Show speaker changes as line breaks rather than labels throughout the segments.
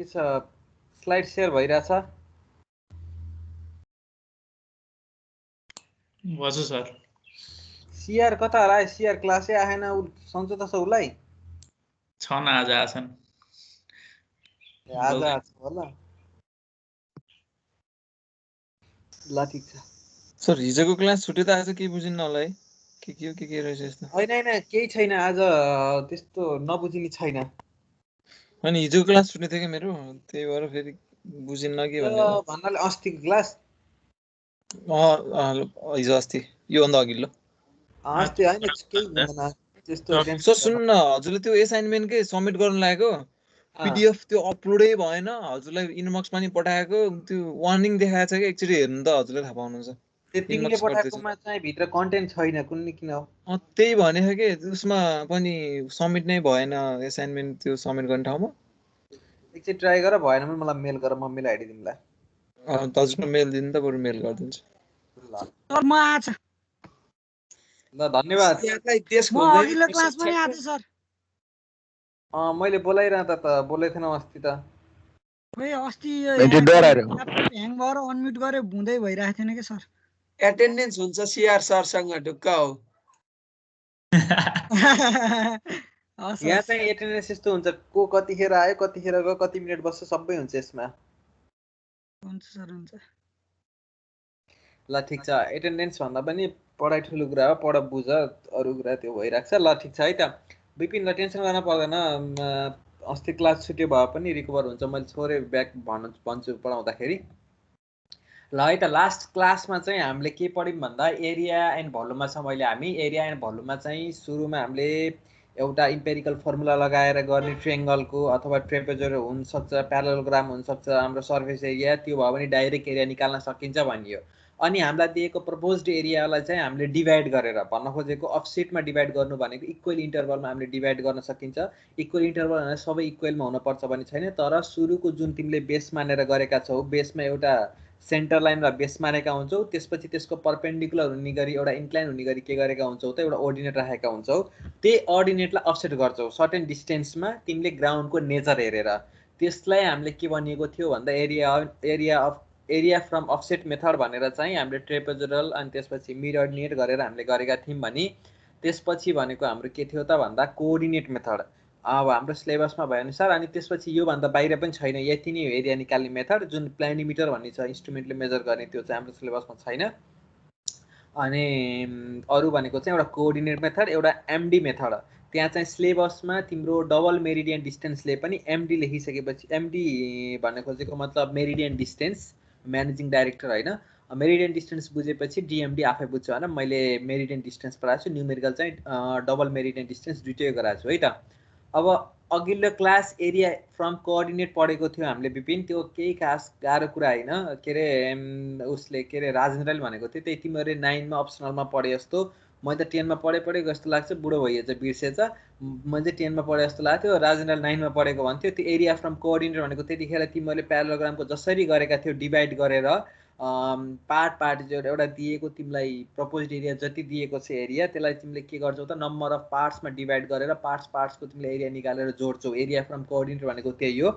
के छ slide share भइरहेछ
हजुर सर
सीआर कता हरायो सीआर क्लासै आएन उ सन्चो त छ उलाई
छन् आज आछन्
आज आछ होला ल ठीक छ
सर हिजोको क्लास छुट्यो त आज के बुझिन्न होला है के रहेछ यस्तो
होइन केही छैन आज त्यस्तो नबुझिने छैन
अनि हिजोको क्लास छुट्यो थियो कि मेरो त्यही भएर फेरि बुझिन्न कि भन्ने
भन्नाले अस्तिको क्लास
हिजो अस्ति योभन्दा अघिल्लो
अस्ति होइन केही हुँदैन त्यस्तो
सर सुन्नु न हजुरले त्यो एसाइनमेन्टकै सबमिट गर्नु लागेको पिडिएफ त्यो अपलोडै भएन हजुरलाई इनबक्समा नि पठाएको त्यो वार्निङ देखाएको छ कि एकचोटि हेर्नु त हजुरले थाहा पाउनुहुन्छ
तिमीले पठाएकोमा चाहिँ भित्र कन्टेन्ट छैन कुन किन हो
त्यही भनेको के त्यसमा पनि सबमिट नै भएन एसाइनमेन्ट त्यो सबमिट गर्ने ठाउँमा
एकचोटि ट्राई गर भएन भने मलाई मेल गर म मेल आइडी दिउँला
हजुरको मेल दिनु त बरु मेल गरिदिन्छु
ल
सर म आज
ल धन्यवाद
म अघिल्लो क्लास पनि आज सर
मैले बोलाइरह त बोलै थिएन अस्ति त
खोइ अस्ति ह्याङ भएर अनम्युट गरे हुँदै भइरहेको थिएन के सर
एटेन्डेन्स हुन्छ सीआर सरसँग ढुक्क हो
यहाँ चाहिँ एटेन्डेन्स यस्तो हुन्छ को कतिखेर आयो कतिखेर गयो कति मिनेट बस्छ सबै हुन्छ यसमा
हुन्छ सर हुन्छ
ल ठिक छ एटेन्डेन्स भन्दा पनि पढाइ ठुलो कुरा हो पढ बुझ अरू कुरा त्यो भइरहेको छ ल ठिक छ है त विपिन ल टेन्सन गर्न पर्दैन अस्ति क्लास छुट्यो भए पनि रिकभर हुन्छ मैले थोरै ब्याक भन्छु पढाउँदाखेरि ल है त लास्ट क्लासमा चाहिँ हामीले के पढ्यौँ भन्दा एरिया एन्ड भोल्युममा छ हामी एरिया एन्ड भोल्युममा चाहिँ सुरुमा हामीले एउटा इम्पेरिकल फर्मुला लगाएर गर्ने ट्रायंगलको अथवा ट्रेपेजोइड हुनसक्छ प्यारालेलोग्राम हुनसक्छ हाम्रो सर्फेस एरिया त्यो भयो भने डाइरेक्ट एरिया निकाल्न सकिन्छ भनियो अनि हामीलाई दिएको प्रपोज्ड एरियालाई चाहिँ हामीले डिभाइड गरेर भन्न खोजेको अफसेटमा डिभाइड गर्नु भनेको इक्वल इन्टरभलमा हामीले डिभाइड गर्न सकिन्छ इक्वल इन्टरभल भनेर सबै इक्वलमा हुनुपर्छ भन्ने छैन तर सुरुको जुन तिमीले बेस मानेर गरेका छौ बेसमा एउटा सेन्टर लाइन र बेस मानेका हुन्छौ त्यसपछि त्यसको परपेन्डिकुलर हुने गरी एउटा इन्क्लाइन हुने गरी के गरेका हुन्छौ त एउटा अर्डिनेट राखेका हुन्छौ त्यही अर्डिनेटलाई अफसेट गर्छौ सर्टेन डिस्टेन्समा तिमीले ग्राउन्डको नेचर हेरेर त्यसलाई हामीले के भनिएको थियो भन्दा एरिया फ्रम अफसेट मेथड भनेर चाहिँ हामीले ट्रेपेजोइडल अनि त्यसपछि मिरर्डिनेट गरेर हामीले गरेका थियौँ भने त्यसपछि भनेको हाम्रो के थियो त भन्दा कोअर्डिनेट मेथड अब हाम्रो सिलेबसमा भए अनुसार अनि त्यसपछि योभन्दा बाहिर पनि छैन यति नै हो एरिया निकाल्ने मेथड जुन प्लानिमिटर भन्ने छ इन्स्ट्रुमेन्टले मेजर गर्ने त्यो चाहिँ हाम्रो सिलेबसमा छैन अनि अरू भनेको चाहिँ एउटा कोअर्डिनेट मेथड एउटा एमडी मेथड त्यहाँ चाहिँ सिलेबसमा तिम्रो डबल मेरिडियन डिस्टेन्सले पनि एमडी लेखिसकेपछि एमडी भन्ने खोजेको मतलब मेरिडियन डिस्टेन्स म्यानेजिङ डाइरेक्टर होइन मेरिडियन डिस्टेन्स बुझेपछि डिएमडी आफै बुझ्छ होइन मैले मेरिडियन डिस्टेन्स पढाएको छु न्युमेरिकल चाहिँ डबल मेरिडियन डिस्टेन्स दुइटै गराएको छु है त अब अघिल्लो क्लास एरिया फ्रम कोअर्डिनेट पढेको थियो हामीले विपिन त्यो केही खास गाह्रो कुरा होइन के अरे उसले के अरे राजेन्द्रले भनेको थियो त्यही तिमीहरूले 9 मा अप्सनलमा पढे जस्तो मैले त 10 मा पढेको जस्तो लाग्छ बुढो भइएछ बिर्सेछ मैले चाहिँ 10 मा पढे जस्तो लाग्थ्यो राजेन्द्रले 9 मा पढेको भन्थ्यो त्यो एरिया फ्रम कोअर्डिनेट भनेको त्यतिखेर तिमीहरूले प्यारालेलोग्रामको जसरी गरेका थियो डिभाइड गरेर पार्ट एउटा दिएको तिमीलाई प्रपोज्ड एरिया जति दिएको छ एरिया त्यसलाई तिमीले के गर्छौ त नम्बर अफ पार्ट्समा डिभाइड गरेर पार्ट्सको तिमीले एरिया निकालेर जोड्छौ एरिया फ्रम कोअर्डिनेट भनेको त्यही हो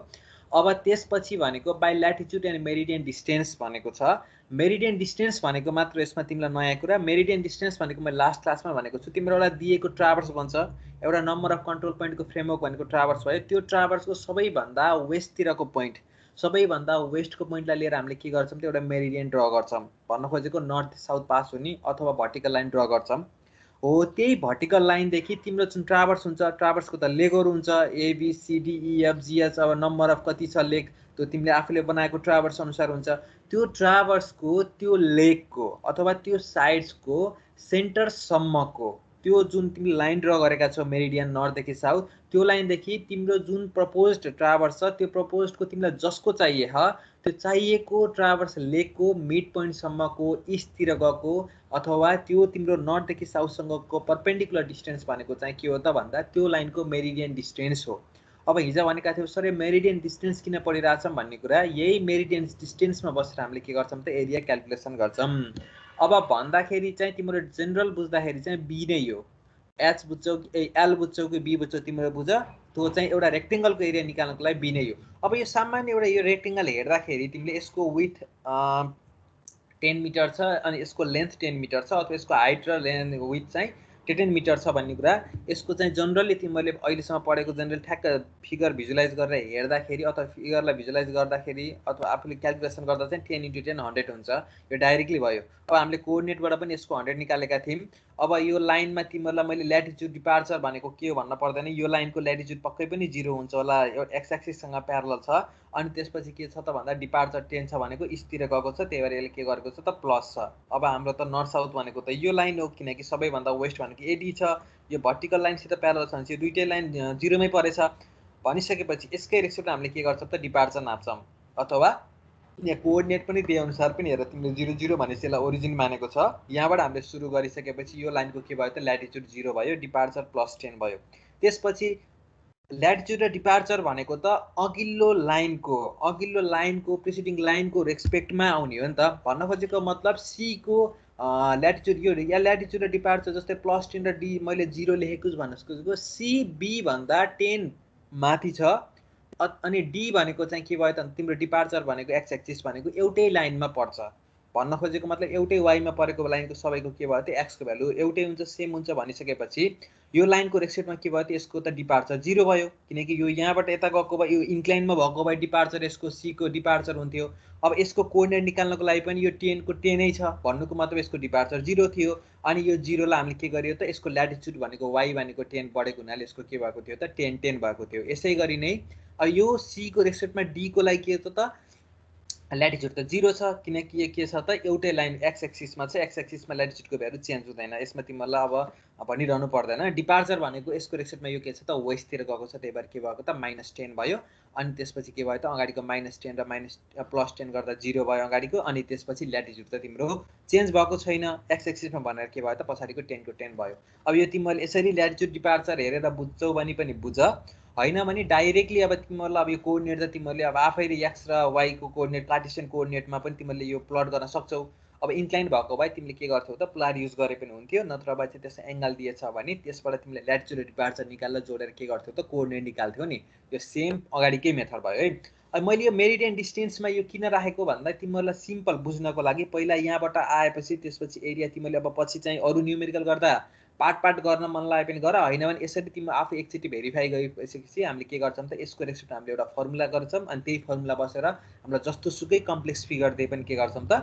अब त्यसपछि भनेको by latitude and meridian distance भनेको छ मेरिडियन डिस्टेन्स भनेको मात्र यसमा तिमीलाई नयाँ कुरा मेरिडियन डिस्टेन्स भनेको मैले लास्ट क्लासमा भनेको छु तिम्रो एउटा दिएको ट्राभर्स भन्छ एउटा नम्बर अफ कन्ट्रोल पोइन्टको फ्रेमवर्क भनेको ट्राभर्स भयो त्यो ट्राभर्सको सबैभन्दा वेस्टतिरको पोइन्ट सबैभन्दा वेस्टको पोइन्टलाई लिएर हामीले के गर्छौँ त एउटा मेरिडियन ड्र गर्छौँ भन्न खोजेको नर्थ साउथ पास हुने अथवा भर्टिकल लाइन ड्र गर्छौँ हो त्यही भर्टिकल लाइनदेखि तिम्रो जुन ट्राभर्स हुन्छ ट्राभर्सको त लेगहरू हुन्छ एबिसिडिइएफजिएच अब नम्बर अफ कति छ लेग त्यो तिमीले आफूले बनाएको ट्राभर्स अनुसार हुन्छ त्यो ट्राभर्सको त्यो लेगको अथवा त्यो साइड्सको सेन्टरसम्मको त्यो जुन तिमीले लाइन ड्र गरेका छौ मेरिडियन नर्थदेखि साउथ त्यो लाइनदेखि तिम्रो जुन प्रपोज्ड ट्राभर्स छ त्यो प्रपोज्डको तिमीलाई जसको चाहिए त्यो चाहिएको ट्राभर्स लेगको मिड पोइन्टसम्मको इस्टतिर गएको अथवा त्यो तिम्रो नर्थदेखि साउथसँगको परपेन्डिकुलर डिस्टेन्स भनेको चाहिँ के हो त भन्दा त्यो लाइनको मेरिडियन डिस्टेन्स हो अब हिजो भनेका थियौ सर मेरिडियन डिस्टेन्स किन पढिरहेछौँ भन्ने कुरा यही मेरिडियन डिस्टेन्समा बसेर हामीले के गर्छौँ त एरिया क्याल्कुलेसन गर्छौँ अब भन्दाखेरि चाहिँ तिम्रो जेनरल बुझ्दाखेरि चाहिँ बी नै हो एच बुझ्छौ कि एल बुझ्छौ कि बी बुझ्छौ तिम्रो बुझ त्यो चाहिँ एउटा रेक्टेङ्गलको एरिया निकाल्नको लागि बी नै हो। अब यो सामान्य एउटा यो रेक्टेङ्गल हेर्दाखेरि तिमीले यसको विथ 10 मिटर छ अनि यसको लेन्थ 10 मिटर छ अथवा यसको हाइट र विथ चाहिँ 10 मिटर छ भन्ने कुरा यसको चाहिँ जनरली तिमीले अहिलेसम्म पढेको जनरल ठ्याक्क फिगर भिजुलाइज गरेर हेर्दाखेरि अथवा फिगरलाई भिजुलाइज गर्दाखेरि अथवा आफूले क्याल्कुलेसन गर्दा चाहिँ 10 × 10 100 हुन्छ। यो डाइरेक्टली भयो। अब हामीले कोअर्डिनेटबाट पनि यसको 100 निकालेका थियौँ। अब यो लाइनमा तिमीहरूलाई मैले ल्याटिट्युड डिपार्चर भनेको के हो भन्न पर्दैन। यो लाइनको ल्याटिट्युड पक्कै पनि 0 हुन्छ होला, यो एक्स एक्सिससँग प्यारलल छ। अनि त्यसपछि के छ त भन्दा डिपार्चर 10 छ भनेको इस्टतिर गएको छ, त्यही भएर यसले के गरेको छ त प्लस छ। अब हाम्रो त नर्थ साउथ भनेको त यो लाइन हो, किनकि सबैभन्दा वेस्ट भनेको एडी छ। यो भर्टिकल लाइनसित प्यारलल छ भने चाहिँ दुईटै लाइन 0 मै परेछ भनिसकेपछि यसकै रेस्पेक्टमा हामीले के गर्छौँ त डिपार्चर नाप्छौँ। अथवा यहाँ कोअर्डिनेट पनि त्यही अनुसार पनि हेर तिमीले 0 0 भनेपछि यसलाई ओरिजिन मानेको छ। यहाँबाट हामीले सुरु गरिसकेपछि यो लाइनको के भयो त ल्याटिट्युड 0 भयो, डिपार्चर +10 भयो। त्यसपछि ल्याटिट्युड र डिपार्चर भनेको त अघिल्लो लाइनको प्रिसिडिङ लाइनको रेस्पेक्टमा आउने हो नि त। भन्न खोजेको मतलब सी को ल्याटिट्युड यो या ल्याटिट्युड र डिपार्चर जस्तै +10 र डी मैले 0 लेखेको छु भन्नु खोजेको सी बी भन्दा 10 माथि छ अनि डी भनेको चाहिँ के भयो त तिम्रो डिपार्चर भनेको एक्स एक्सिस भनेको एउटै लाइनमा पर्छ। भन्न खोजेको मतलब एउटै वाइमा परेको लाइनको सबैको के भयो त एक्सको भ्यालु एउटै हुन्छ, सेम हुन्छ भनिसकेपछि यो लाइनको रेस्पेक्टमा के भयो त यसको त डिपार्चर 0 भयो, किनकि यो यहाँबाट यता गएको भए यो इन्क्लाइनमा भएको भए डिपार्चर यसको सी को डिपार्चर हुन्थ्यो। अब यसको कोअर्डिनेट निकाल्नको लागि पनि यो 10 को 10 नै छ भन्नुको मतलब यसको डिपार्चर 0 थियो। अनि यो 0 लाई हामीले के गरियो त यसको ल्याटिट्युड भनेको वाइ भनेको 10 बढेको हुनाले यसको के भएको थियो त 10 10 भएको थियो। यसै गरी नै अब यो सी को रेस्पेक्टमा डी को लागि के त ल्याटिट्युड त 0 छ, किनकि यो के छ त एउटै लाइन एक्स एक्सिसमा छ, एक्स एक्सिसमा ल्याटिट्युडको भ्यालु चेन्ज हुँदैन। यसमा तिमीलाई अब भनिरहनु पर्दैन। डिपार्चर भनेको यसको रेस्पेक्टमा यो के छ त वेस्टतिर गएको छ, त्यही भएर के भएको त -10 भयो। अनि त्यसपछि के भयो त अगाडिको -10 र +10 गर्दा 0 भयो अगाडिको। अनि त्यसपछि ल्याटिट्युड त तिम्रो चेन्ज भएको छैन, एक्स एक्सिसमा भनेर के भयो त पछाडिको 10 को 10 भयो। अब यो तिमीले यसरी ल्याटिट्युड डिपार्चर हेरेर बुझ्छौ भने पनि बुझ, हैन भने डाइरेक्टली अब तिमीलाई अब यो कोअर्डिनेट त तिमीले अब आफैले एक्स र वाइ को कोअर्डिनेट कार्टेसियन कोअर्डिनेटमा पनि तिमीले यो प्लट गर्न सक्छौ। अब इन्क्लाइन भएको भए तिमीले के गर्थ्यौ त पोलर युज गरे पनि हुन्थ्यो, नत्र भए चाहिँ त्यसमा एंगल दिएछ भने त्यसबाट तिमीले ल्याटिट्युड र डिपार्चर निकालेर जोडेर के गर्थ्यौ त कोअर्डिनेट निकाल्थ्यौ नि। यो सेम अगाडिकै मेथड भयो है। अब मैले यो मेरिडियन डिस्टेन्समा यो किन राखेको भन्दा तिमीलाई सिम्पल बुझ्नको लागि पहिला यहाँबाट आएपछि त्यसपछि एरिया तिमीले अब पछि चाहिँ अरु न्युमेरिकल गर्दा पार्ट गर्न मन लागे पनि गर, हैन भने यसरी तिमी आफै एकचोटी भेरिफाई गरिसकेपछि हामीले के गर्छौं त यसको रेस्पेक्ट हामीले एउटा फर्मुला गर्छौं अनि त्यही फर्मुला बसेर हामीलाई जस्तो सुकै कम्प्लेक्स फिगर दिए पनि के गर्छौं त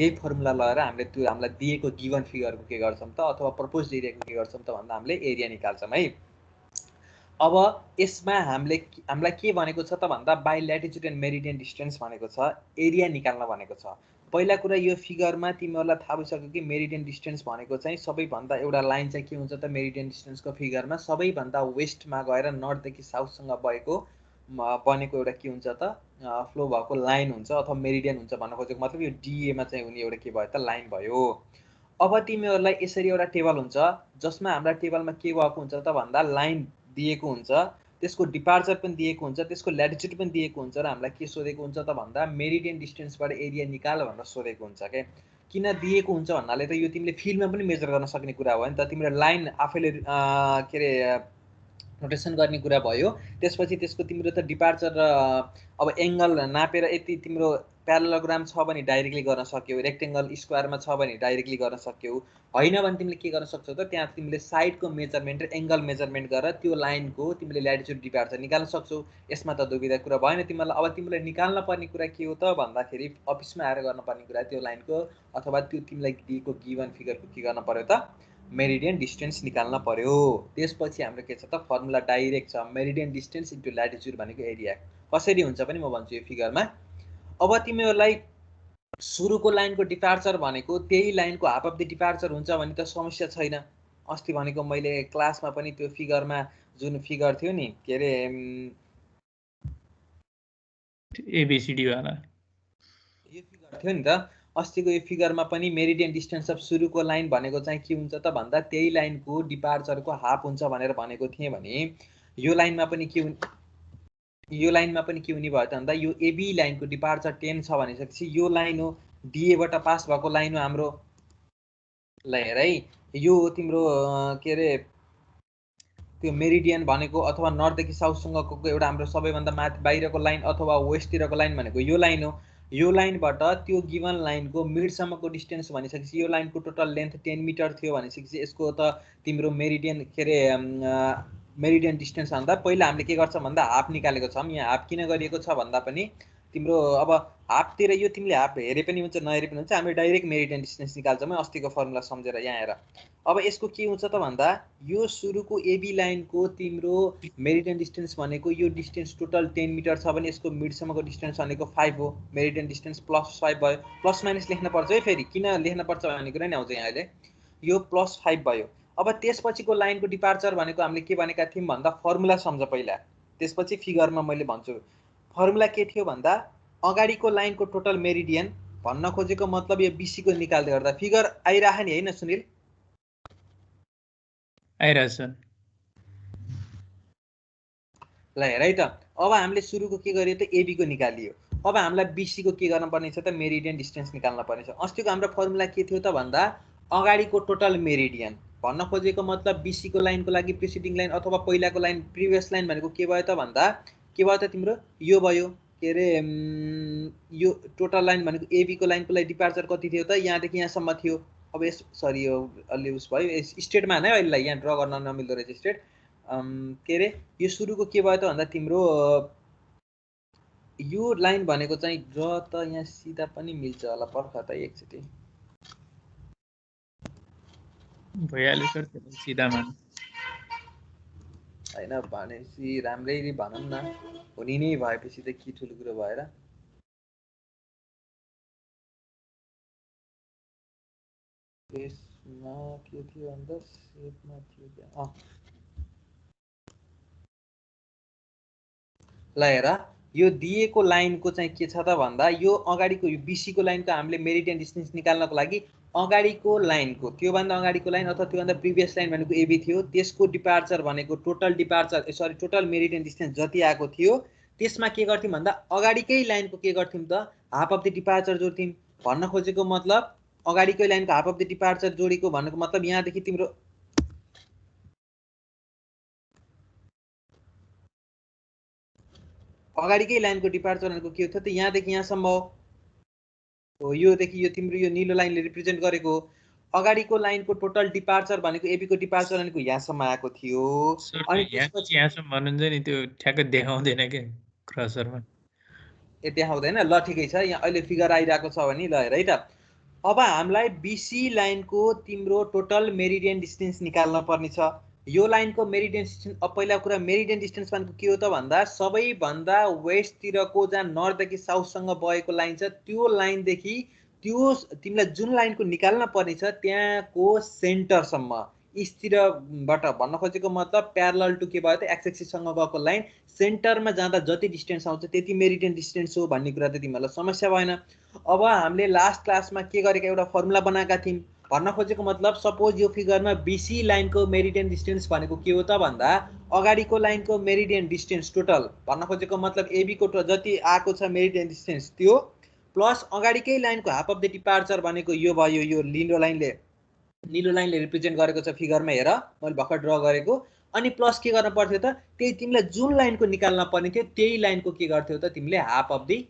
यही फर्मुला लगाएर हामीले त्यो हामीलाई दिएको गिवन फिगरको के गर्छौं त अथवा प्रपोज्ड एरियाको के गर्छौं त भन्दा हामीले एरिया निकाल्छौं है। अब यसमा हामीलाई के भनेको छ त भन्दा by latitude and meridian distance भनेको छ, एरिया निकाल्न भनेको छ। पहिला कुरा यो फिगरमा तिमीहरुलाई थाहा भइसक्यो कि मेरिडियन डिस्टेन्स भनेको चाहिँ सबैभन्दा एउटा लाइन चाहिँ के हुन्छ त मेरिडियन डिस्टेन्सको फिगरमा सबैभन्दा वेस्टमा गएर नर्थदेखि साउथसँग बनेको एउटा के हुन्छ त फ्लो भएको लाइन हुन्छ अथवा मेरिडियन हुन्छ भन्न खोजेको मतलब यो डीए मा चाहिँ हुने एउटा के भयो त लाइन भयो। अब तिमीहरुलाई यसरी एउटा टेबल हुन्छ जसमा हाम्रो टेबलमा के भएको हुन्छ त भन्दा लाइन दिएको हुन्छ, त्यसको डिपार्चर पनि दिएको हुन्छ, त्यसको ल्याटिट्युड पनि दिएको हुन्छ र हामीलाई के सोधेको हुन्छ त भन्दा मेरिडियन डिस्टेन्सबाट एरिया निकाल भनेर सोधेको हुन्छ के। किन दिएको हुन्छ भन्नाले त यो तिमीले फिल्डमा पनि मेजर गर्न सक्ने कुरा हो नि त, तिम्रो लाइन आफैले के रे नोटेसन गर्ने कुरा भयो। त्यसपछि त्यसको तिम्रो त डिपार्चर र अब एंगल नापेर यति तिम्रो प्यारालेलोग्राम छ भने डाइरेक्टली गर्न सक्यौ, रेक्टेंगल स्क्वायरमा छ भने डाइरेक्टली गर्न सक्यौ, हैन भने तिमीले के गर्न सक्छौ त त्यहाँ तिमीले साइडको मेजरमेन्ट र एंगल मेजरमेन्ट गरेर त्यो लाइनको तिमीले ल्याटिट्युड डिपार्चर निकाल्न सक्छौ। यसमा त दुविधा कुरा भएन तिमीलाई। अब तिमीले निकाल्न पर्ने कुरा के हो त भन्दाखेरि अफिसमा आएर गर्न पर्ने कुरा त्यो लाइनको अथवा त्यो तिमीलाई दिएको गिवन फिगरको के गर्न पर्यो त मेरिडियन डिस्टेन्स निकाल्न पर्यो। त्यसपछि हाम्रो के छ त फर्मुला डाइरेक्ट छ मेरिडियन डिस्टेन्स इन्टु ल्याटिट्युड भनेको एरिया। कसरी हुन्छ पनि म भन्छु यो फिगरमा। अब तिमीहरुलाई सुरुको लाइनको डिपार्चर भनेको त्यही लाइनको हाफ अफ द डिपार्चर हुन्छ भने त समस्या छैन। अस्ति भनेको मैले क्लासमा पनि त्यो फिगरमा जुन फिगर थियो नि के रे
एबीसीडी वाला
यो फिगर थियो नि त अस्तिको यो फिगरमा पनि मेरिडियन डिस्टेन्स अफ सुरुको लाइन भनेको चाहिँ के हुन्छ त भन्दा त्यही लाइनको डिपार्चरको हाफ हुन्छ भनेर भनेको थिएँ भने यो लाइनमा पनि के हुने भयो त भन्दा यो एबी लाइनको डिपार्चर 10 छ भनेपछि यो लाइन हो डीए बाट पास भएको लाइन हो हाम्रो। ल हेर है यो तिम्रो के रे त्यो मेरिडियन भनेको अथवा नर्थदेखि साउथसँगको एउटा हाम्रो सबैभन्दा माथि बाहिरको लाइन अथवा वेस्टतिरको लाइन भनेको यो लाइन हो। यो लाइनबाट त्यो गिभन लाइनको मिडसम्मको डिस्टेन्स भनिसकेपछि यो लाइनको टोटल लेन्थ 10 मिटर थियो भनेपछि यसको त तिम्रो मेरिडियन के अरे मेरिडियन डिस्टेन्स भन्दा पहिला हामीले के गर्छौँ भन्दा हाफ निकालेको छौँ। यहाँ हाफ किन गरिएको छ भन्दा पनि तिम्रो अब हाफतिर यो तिमीले हाफ हेरे पनि हुन्छ नहेरे पनि हुन्छ, हामी डाइरेक्ट मेरिडियन डिस्टेन्स निकाल्छौँ अस्तिको फर्मुला सम्झेर। यहाँ हेर अब यसको के हुन्छ त भन्दा यो सुरुको एबी लाइनको तिम्रो मेरिडियन डिस्टेन्स भनेको यो डिस्टेन्स टोटल 10 मिटर छ भने यसको मिडसम्मको डिस्टेन्स भनेको 5 हो। मेरिडियन डिस्टेन्स +5 भयो। प्लस माइनस लेख्न पर्छ है, फेरि किन लेख्न पर्छ भन्ने कुरा नि आउँछ यहाँ अहिले। यो +5 भयो। अब त्यसपछिको लाइनको डिपार्चर भनेको हामीले के भनेका थियौँ भन्दा फर्मुला सम्झ पहिला, त्यसपछि फिगरमा मैले भन्छु। फर्मुला के थियो भन्दा अगाडिको लाइनको टोटल मेरिडियन भन्न खोजेको मतलब यो बीसीको निकाल्दै गर्दा फिगर आइरह नि हैन सुनिल?
आइरहेछ।
ल हेर है त, अब हामीले सुरुको के गरियो त एबी को निकालियो। अब हामीलाई बीसी को के गर्न पर्ने छ त मेरिडियन डिस्टेन्स निकाल्न पर्ने छ। अस्तिको हाम्रो फर्मुला के थियो त भन्दा अगाडिको टोटल मेरिडियन भन्न खोजेको मतलब बीसी को लाइनको लागि प्रिसिडिङ लाइन अथवा पहिलाको लाइन प्रिभियस लाइन भनेको के भयो त भन्दा के भयो त तिम्रो यो भयो के अरे यो टोटल लाइन भनेको एबी को लाइनको लागि डिपार्चर कति थियो त यहाँदेखि यहाँसम्म थियो। अब यस सरी यो अलि उस भयो स्टेटमा नै अहिले यहाँ ड्र गर्न नमिल्दो रहेछ स्टेट के अरे यो सुरुको के भयो त भन्दा तिम्रो यो लाइन भनेको चाहिँ ड्र त यहाँ सिधा पनि मिल्छ होला, पर्ख त एकचोटि
भइहाल्यो सर सिधामा
हैन भनेपछि राम्रैले भनौँ न, हुने नै भएपछि त के ठुलो कुरो भएर। यसमा के थियो भन्दा सेपमा थियो क्या ल हेर यो दिएको लाइनको चाहिँ के छ त भन्दा यो अगाडिको यो बीसी को लाइनको हामीले मेरिडियन डिस्टेन्स निकाल्नको लागि अगाडिको लाइनको त्योभन्दा अगाडिको लाइन अथवा त्योभन्दा प्रिभियस लाइन भनेको एबी थियो, त्यसको डिपार्चर भनेको total departure sorry total meridian distance जति आएको थियो त्यसमा के गर्थ्यौं भन्दा अगाडिकै लाइनको के गर्थ्यौं त हाफ अफ द डिपार्चर जोड्थ्यौं। भन्न खोजेको मतलब अगाडिकै लाइनको हाफ अफ द डिपार्चर जोडेको भनेको मतलब यहाँदेखि तिम्रो अगाडिकै लाइनको डिपार्चर भनेको के थियो त यहाँदेखि यहाँसम्म हो। योदेखि यो तिम्रो यो नीलो लाइनले रिप्रेजेन्ट गरेको अगाडिको लाइनको टोटल डिपार्चर भनेको एबी को डिपार्चर भनेको यहाँसम्म आएको थियो।
अनि त्यसपछि यहाँसम्म भन्नुहुन्छ नि त्यो ठ्याक्क देखाउँदैन के क्रसरमा
ए देखाउँदैन। ल ठिकै छ, यहाँ अहिले फिगर आइरहेको छ भने ल हेर है त। अब हामीलाई बीसी लाइनको तिम्रो टोटल मेरिडियन डिस्टेन्स निकाल्न पर्ने छ। यो लाइनको मेरिडियन डिस्टेन्स अब पहिला कुरा मेरिडियन डिस्टेन्स भनेको के हो त भन्दा सबैभन्दा वेस्टतिरको जहाँ नर्थदेखि साउथसँग बगेको लाइन छ त्यो लाइनदेखि त्यो तिमीलाई जुन लाइनको निकाल्न पर्ने छ त्यहाँको सेन्टरसम्म इस्तिरबाट भन्न खोजेको मतलब प्यारलल टु के भयो त एक्स एक्सिससँग गएको लाइन सेन्टरमा जाँदा जति डिस्टेन्स आउँछ त्यति मेरिडियन डिस्टेन्स हो भन्ने कुरा त तिमीहरूलाई समस्या भएन। अब हामीले लास्ट क्लासमा के गरेका एउटा फर्मुला बनाएका थियौँ। भन्न खोजेको मतलब सपोज यो फिगरमा बीसी लाइनको मेरिडियन डिस्टेन्स भनेको के हो त भन्दा अगाडिको लाइनको मेरिडियन डिस्टेन्स टोटल भन्न खोजेको मतलब एबी को जति आएको छ मेरिडियन डिस्टेन्स त्यो प्लस अगाडिकै लाइनको हाफ अफ द डिपार्चर भनेको यो भयो। यो नीलो लाइनले रिप्रेजेन्ट गरेको छ फिगरमा हेर मैले भर्खर ड्र गरेको। अनि प्लस के गर्न पर्थ्यो त त्यही तिमीलाई जुन लाइनको निकाल्न पर्ने थियो त्यही लाइनको के गर्थ्यौ त तिमीले हाफ अफ द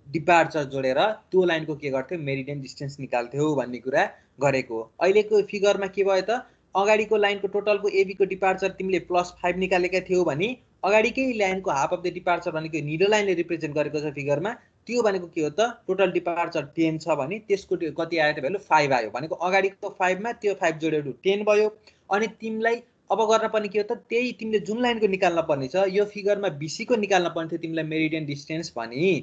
डिपार्चर जोडेर त्यो लाइनको के गर्थ्यौ मेरिडियन डिस्टेन्स निकाल्थ्यौ भन्ने कुरा गरेको। अहिलेको फिगरमा के भयो त अगाडिको लाइनको टोटलको एबी को डिपार्चर तिमीले +5 निकालेका थियौ भने अगाडिकै लाइनको हाफ अफ द डिपार्चर भनेको नीलो लाइनले रिप्रेजेन्ट गरेको छ फिगरमा त्यो भनेको के हो त टोटल डिपार्चर 10 छ भने त्यसको कति आयो त भ्यालु 5 आयो भनेको अगाडिको 5 मा त्यो 5 जोडेर 10 भयो। अनि तिमीलाई अब गर्न पर्ने के हो त त्यही तिमीले जुन लाइनको निकाल्न पर्ने छ यो फिगरमा बीसी को निकाल्न पर्ने थियो तिमीलाई मेरिडियन डिस्टेन्स भनी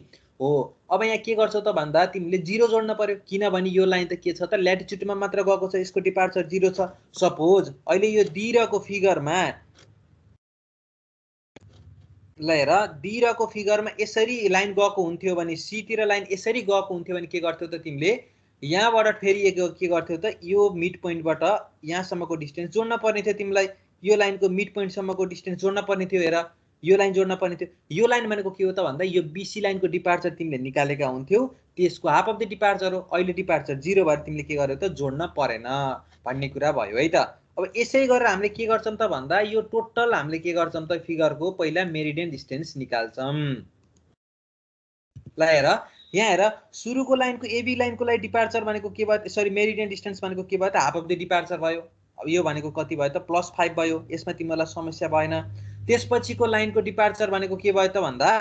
हो। अब यहाँ के गर्छौ त भन्दा तिमीले 0 जोड्न पर्यो किनभने यो लाइन त के छ त ल्याटिट्युडमा मात्र गएको छ यसको डिपार्चर 0 छ। सपोज अहिले यो दिइरहेको फिगरमा ल हेर दिइरहेको फिगरमा यसरी लाइन गएको हुन्थ्यो भने सी तिर लाइन यसरी गएको हुन्थ्यो भने के गर्थ्यौ त तिमीले यहाँबाट फेरि के गर्थ्यौ त यो मिड पोइन्टबाट यहाँसम्मको डिस्टेन्स जोड्न पर्ने थियो तिमीलाई। यो लाइनको मिड पोइन्टसम्मको डिस्टेन्स जोड्न पर्ने थियो। हेर यो लाइन जोड्न पर्ने थियो। यो लाइन भनेको के हो त भन्दा यो बीसी लाइनको डिपार्चर तिमीले निकालेका हुन्थ्यौ त्यसको हाफ अफ द डिपार्चर हो। अहिले डिपार्चर 0 भएर तिमीले के गर्यौ त जोड्न परेन भन्ने कुरा भयो है त। अब यसै गरेर हामीले के गर्छौं त भन्दा यो टोटल हामीले के गर्छौं त फिगरको पहिला मेरिडियन डिस्टेन्स निकाल्छौं। ल हेर यहाँ हेर सुरुको लाइनको एबी लाइनको लागि डिपार्चर भनेको के भयो, सरी मेरिडियन डिस्टेन्स भनेको के भयो त हाफ अफ द डिपार्चर भयो। अब यो भनेको कति भयो त +5 भयो, यसमा तिमीलाई समस्या भएन। त्यसपछिको लाइनको डिपार्चर भनेको के भयो त भन्दा